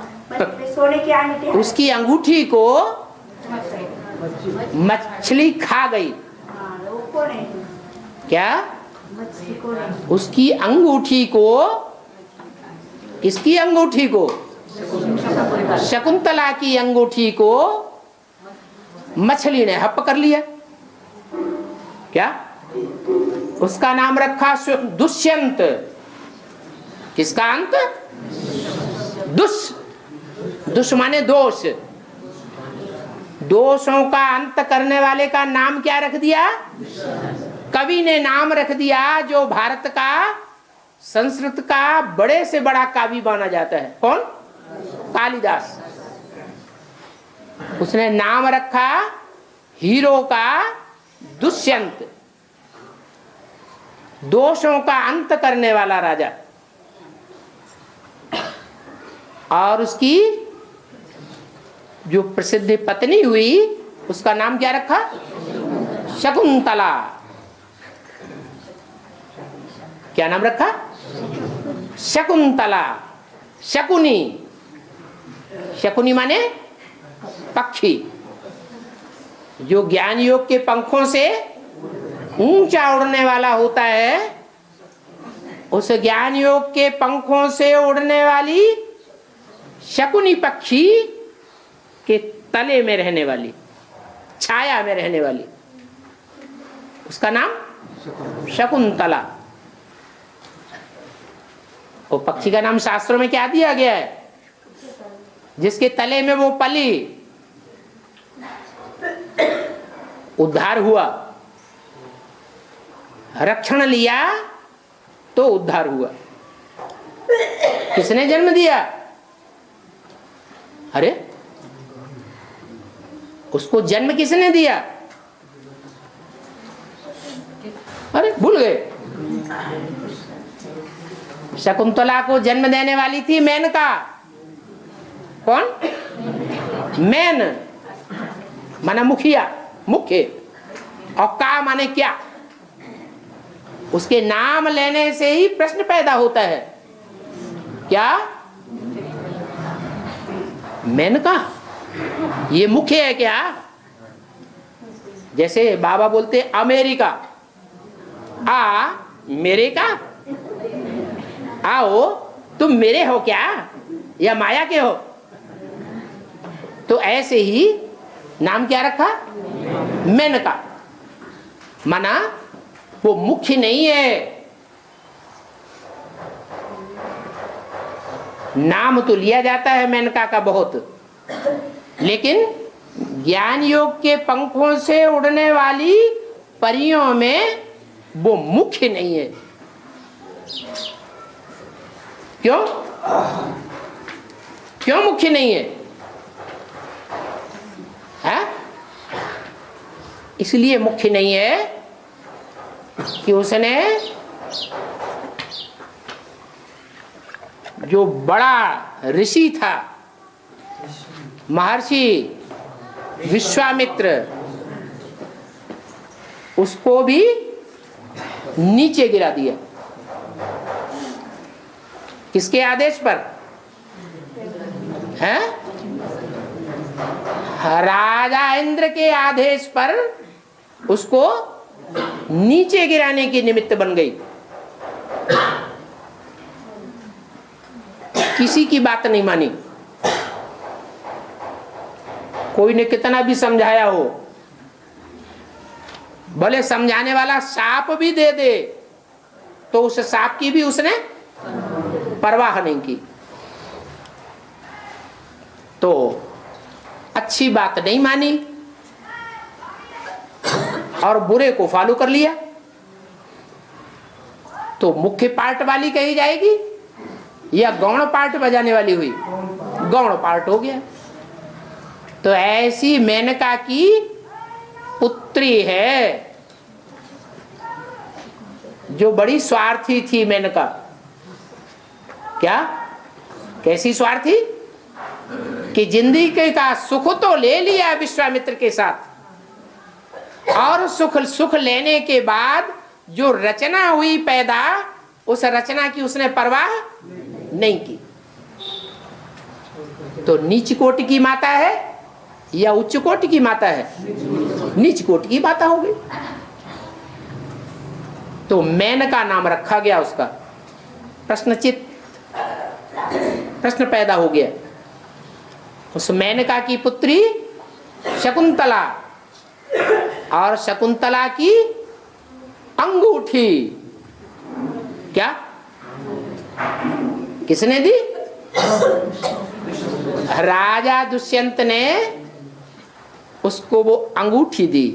सोने की अंगूठी, उसकी अंगूठी को मछली खा गई। वो कौन है? क्या? मछली कौन है? उसकी अंगूठी को, इसकी अंगूठी को, शकुंतला की अंगूठी को मछली ने हप कर लिया। क्या? उसका नाम रखा दुष्यंत। किसका अंत? दुष माने दोष। दोषों का अंत करने वाले का नाम क्या रख दिया? कवि ने नाम रख दिया जो भारत का, संस्कृत का बड़े से बड़ा कवि माना जाता है। कौन? कालिदास। उसने नाम रखा हीरो का दुष्यंत, दोषों का अंत करने वाला राजा। और उसकी जो प्रसिद्ध पत्नी हुई उसका नाम क्या रखा? शकुंतला। क्या नाम रखा? शकुंतला। शकुनी, शकुनी माने पक्षी, जो ज्ञान योग के पंखों से ऊंचा उड़ने वाला होता है। उस ज्ञान योग के पंखों से उड़ने वाली शकुनी पक्षी के तले में रहने वाली, छाया में रहने वाली, उसका नाम शकुंतला। वो पक्षी का नाम शास्त्रों में क्या दिया गया है? जिसके तले में वो पली, उद्धार हुआ, रक्षण लिया तो उद्धार हुआ। किसने जन्म दिया? अरे उसको जन्म किसने दिया? अरे भूल गए। शकुंतला को जन्म देने वाली थी मेनका। कौन? मैन माना मुखिया, मुख्य, और का माने क्या। उसके नाम लेने से ही प्रश्न पैदा होता है। क्या? मेनका, ये मुख्य है क्या? जैसे बाबा बोलते अमेरिका, आ मेरे का, आओ तुम मेरे हो क्या या माया के हो? तो ऐसे ही नाम क्या रखा? मेनका। माना वो मुख्य नहीं है। नाम तो लिया जाता है मेनका का बहुत, लेकिन ज्ञान योग के पंखों से उड़ने वाली परियों में वो मुख्य नहीं है। क्यों? क्यों मुख्य नहीं है? इसलिए मुख्य नहीं है कि उसने जो बड़ा ऋषि था महर्षि विश्वामित्र, उसको भी नीचे गिरा दिया। किसके आदेश पर? हैं? राजा इंद्र के आदेश पर उसको नीचे गिराने की निमित्त बन गई। किसी की बात नहीं मानी। कोई ने कितना भी समझाया हो, भले समझाने वाला साप भी दे दे तो उस साप की भी उसने परवाह नहीं की। तो अच्छी बात नहीं मानी और बुरे को फॉलो कर लिया, तो मुख्य पार्ट वाली कही जाएगी या गौण पार्ट बजाने वाली हुई? गौण पार्ट हो गया। तो ऐसी मेनका की पुत्री है जो बड़ी स्वार्थी थी मेनका। क्या? कैसी स्वार्थी? कि जिंदगी का सुख तो ले लिया विश्वामित्र के साथ, और सुख लेने के बाद जो रचना हुई पैदा, उस रचना की उसने परवाह नहीं की। तो नीच कोटि की माता है या उच्च कोटि की माता है? नीच कोटि की माता हो गई। तो मेनका नाम रखा गया उसका। प्रश्न पैदा हो गया। उस मेनका की पुत्री शकुंतला, और शकुंतला की अंगूठी क्या किसने दी? राजा दुष्यंत ने उसको वो अंगूठी दी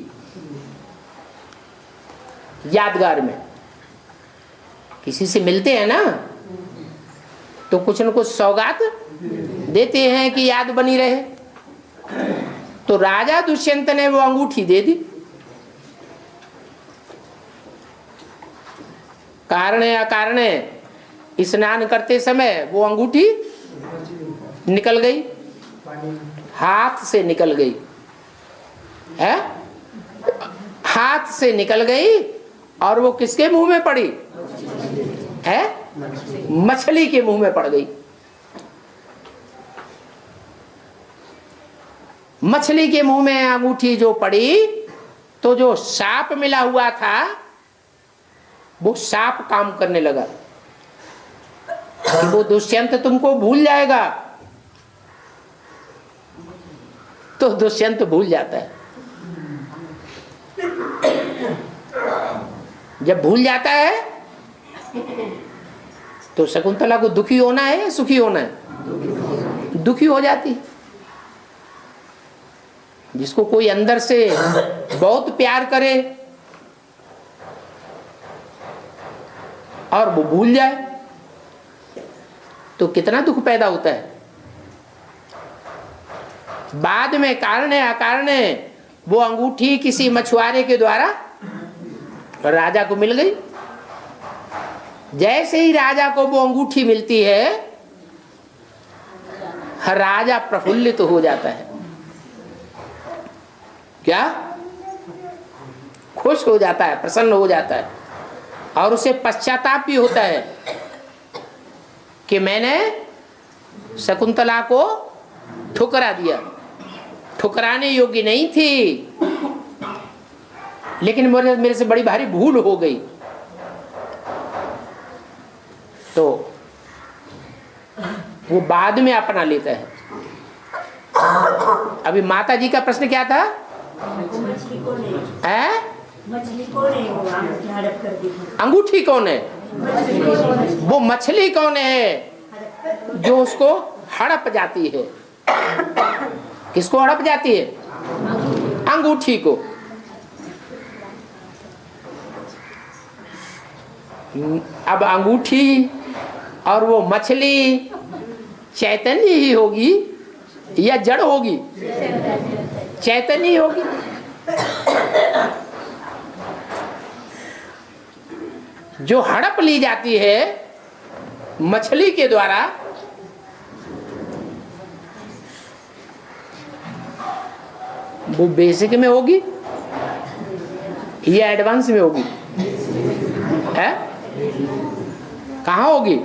यादगार में। किसी से मिलते हैं ना तो कुछ न कुछ सौगात देते हैं कि याद बनी रहे। तो राजा दुष्यंत ने वो अंगूठी दे दी। कारण अकारण स्नान करते समय वो अंगूठी निकल गई, हाथ से निकल गई है, हाथ से निकल गई और वो किसके मुंह में पड़ी है? मछली के मुंह में पड़ गई। मछली के मुंह में अंगूठी जो पड़ी तो जो सांप मिला हुआ था वो सांप काम करने लगा कि वो दुष्यंत तुमको भूल जाएगा। तो दुष्यंत भूल जाता है। जब भूल जाता है तो शकुंतला को दुखी होना है या सुखी होना है? दुखी हो जाती। जिसको कोई अंदर से बहुत प्यार करे और वो भूल जाए तो कितना दुख पैदा होता है। बाद में कारण अकारण वो अंगूठी किसी मछुआरे के द्वारा राजा को मिल गई। जैसे ही राजा को वो अंगूठी मिलती है, राजा प्रफुल्लित हो जाता है। क्या? खुश हो जाता है, प्रसन्न हो जाता है, और उसे पश्चाताप भी होता है कि मैंने शकुंतला को ठुकरा दिया। ठुकराने योग्य नहीं थी, लेकिन मेरे से बड़ी भारी भूल हो गई। तो वो बाद में अपना लेता है। अभी माता जी का प्रश्न क्या था? मछली कौन है? हैं? मछली कौन है? वो अंगूठी हड़प कर दी। अंगूठी कौन है? वो मछली कौन है जो उसको हड़प जाती है? किसको हड़प जाती है? अंगूठी को। अब अंगूठी और वो मछली चैतन्य ही होगी या जड़ होगी? चैतन्य ही होगी। जो हड़प ली जाती है मछली के द्वारा, वो बेसिक में होगी या एडवांस में होगी? है कहाँ होगी?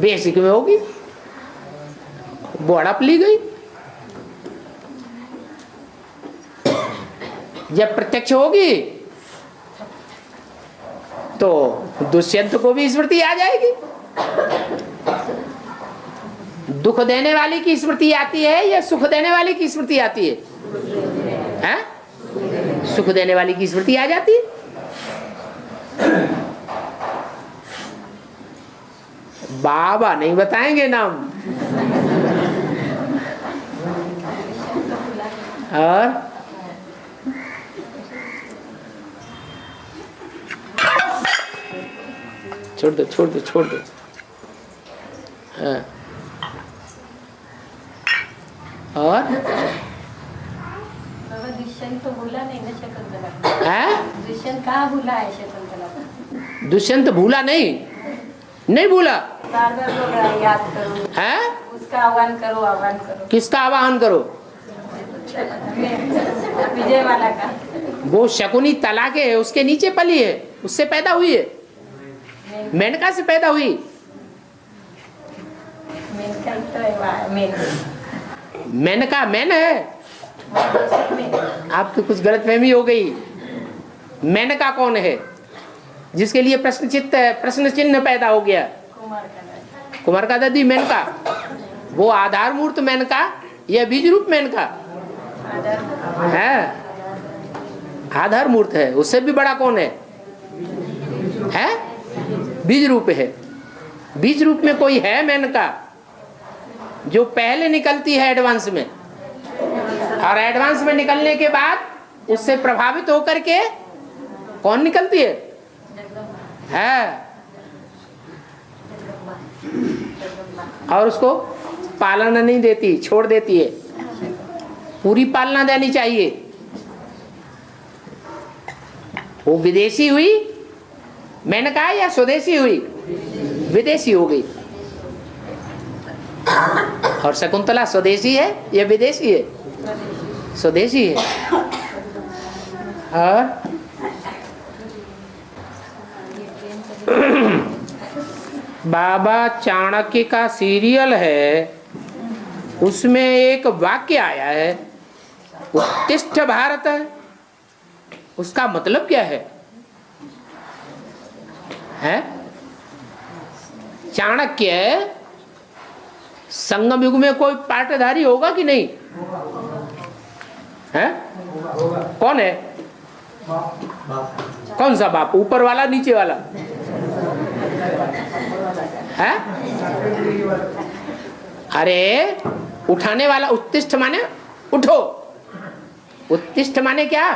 बेसिक में होगी। वो हड़प ली गई। जब प्रत्यक्ष होगी तो दुष्यंत को भी स्मृति आ जाएगी। दुख देने वाली की स्मृति आती है या सुख देने वाली की स्मृति आती है? हैं? सुख देने वाली की स्मृति आ जाती है। बाबा नहीं बताएंगे नाम। और छोड़ दो छोड़ दो छोड़ दो। हाँ। और दुष्यंत तो भूला नहीं ना शकुंतला। है? दुष्यंत कहाँ भूला है शकुंतला? दुष्यंत भूला नहीं भूला। बार बार बोल रहा है याद करो। है? उसका आह्वान करो, आह्वान करो। किसका आवाहन करो? विजय वाला का। वो शकुनी तला के है, उसके नीचे पली है, उससे पैदा हुई है। मेनका से पैदा हुई। मेनका तो है, मेनका मैन है। आपकी कुछ गलतफहमी हो गई। मेनका कौन है जिसके लिए प्रश्न चिन्ह पैदा हो गया? कुमार का दादी मेनका। वो आधार मूर्त मेनका या बीज रूप मेनका है? आधार मूर्त है। उससे भी बड़ा कौन है? बीज रूप है। बीज रूप में कोई है मेनका जो पहले निकलती है एडवांस में, और एडवांस में निकलने के बाद उससे प्रभावित होकर के कौन निकलती है? और उसको पालना नहीं देती, छोड़ देती है। पूरी पालना देनी चाहिए। वो विदेशी हुई मेनका या स्वदेशी हुई? विदेशी हो गई। और शकुंतला स्वदेशी है या विदेशी है? स्वदेशी है। और बाबा चाणक्य का सीरियल है, उसमें एक वाक्य आया है, उत्तिष्ठ भारत। उसका मतलब क्या है? चाणक्य संगम युग में कोई पाटधारी होगा कि नहीं? है? कौन है? कौन सा बाप? ऊपर वाला नीचे वाला? है? अरे उठाने वाला। उत्तिष्ठ माने उठो। उत्तिष्ठ माने क्या?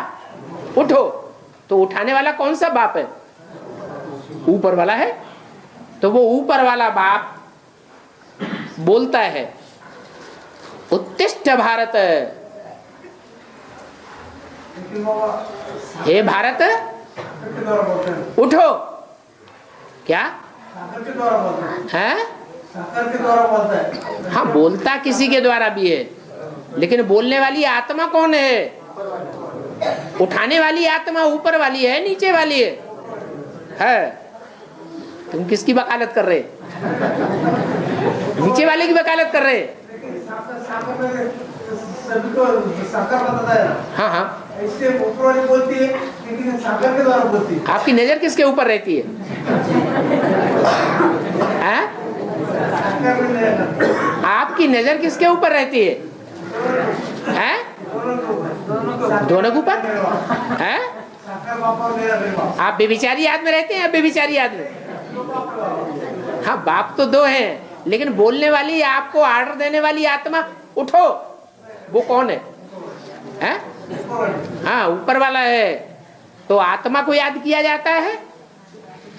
उठो। तो उठाने वाला कौन सा बाप है? ऊपर वाला है। तो वो ऊपर वाला बाप बोलता है उत्तिष्ठ भारत, हे भारत उठो। क्या है? हाँ, बोलता किसी के द्वारा भी है, लेकिन बोलने वाली आत्मा कौन है? उठाने वाली आत्मा ऊपर वाली है नीचे वाली है? तुम किसकी वकालत कर रहे? नीचे वाले की वकालत कर रहे? हाँ हाँ। इससे ऊपर वाली बोलती है, लेकिन सागर के द्वारा बोलती है। आपकी नजर किसके ऊपर रहती है? आपकी नजर किसके ऊपर रहती है? दोनों के ऊपर है? आप बेबिचारी याद में रहते हैं या बेबिचारी याद में? हाँ, बाप तो दो हैं, लेकिन बोलने वाली, आपको आर्डर देने वाली आत्मा उठो, वो कौन है? हाँ, ऊपर वाला है। तो आत्मा को याद किया जाता है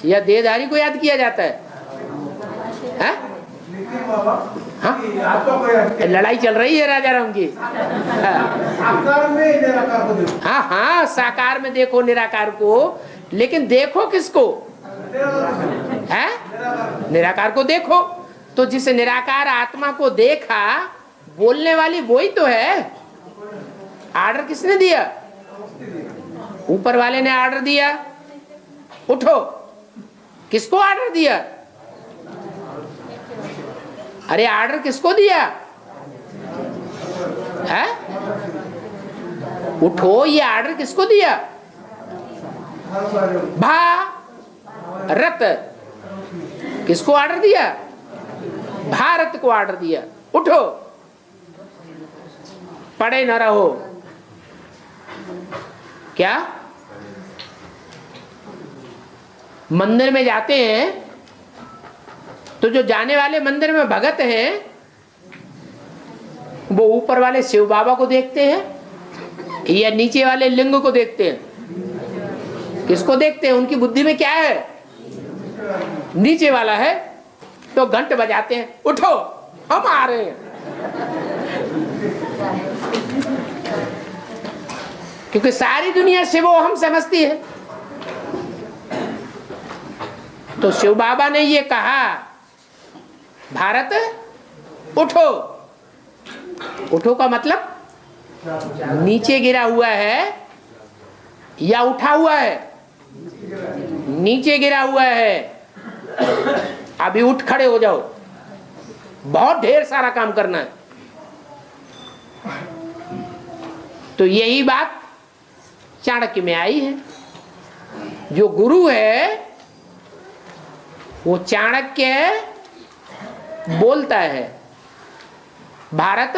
या देहधारी को याद किया जाता है? हाँ, लड़ाई चल रही है राजा राम की। हाँ हाँ, साकार में देखो निराकार को, लेकिन देखो किसको है? निराकार को देखो। तो जिस निराकार आत्मा को देखा, बोलने वाली वही तो है। आर्डर किसने दिया? ऊपर वाले ने आर्डर दिया, उठो। किसको आर्डर दिया? अरे आर्डर किसको दिया है? उठो, ये आर्डर किसको दिया? भारत। किसको आर्डर दिया? भारत को आर्डर दिया, उठो, पड़े न रहो। क्या मंदिर में जाते हैं तो जो जाने वाले मंदिर में भगत हैं वो ऊपर वाले शिव बाबा को देखते हैं या नीचे वाले लिंग को देखते हैं? किसको देखते हैं? उनकी बुद्धि में क्या है? नीचे वाला है। तो घंट बजाते हैं, उठो हम आ रहे हैं। क्योंकि सारी दुनिया शिवो हम समझती है। तो शिव बाबा ने ये कहा, भारत उठो। उठो का मतलब नीचे गिरा हुआ है या उठा हुआ है? नीचे गिरा हुआ है। अभी उठ खड़े हो जाओ, बहुत ढेर सारा काम करना है। तो यही बात चाणक्य में आई है। जो गुरु है वो चाणक्य बोलता है, भारत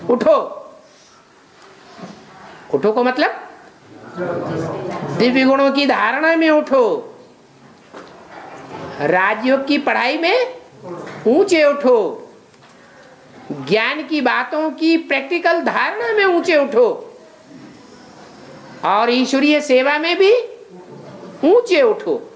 उठो। उठो का मतलब दिव्य गुणों की धारणा में उठो, राजयोग की पढ़ाई में ऊंचे उठो, ज्ञान की बातों की प्रैक्टिकल धारणा में ऊंचे उठो, और ईश्वरीय सेवा में भी ऊंचे उठो।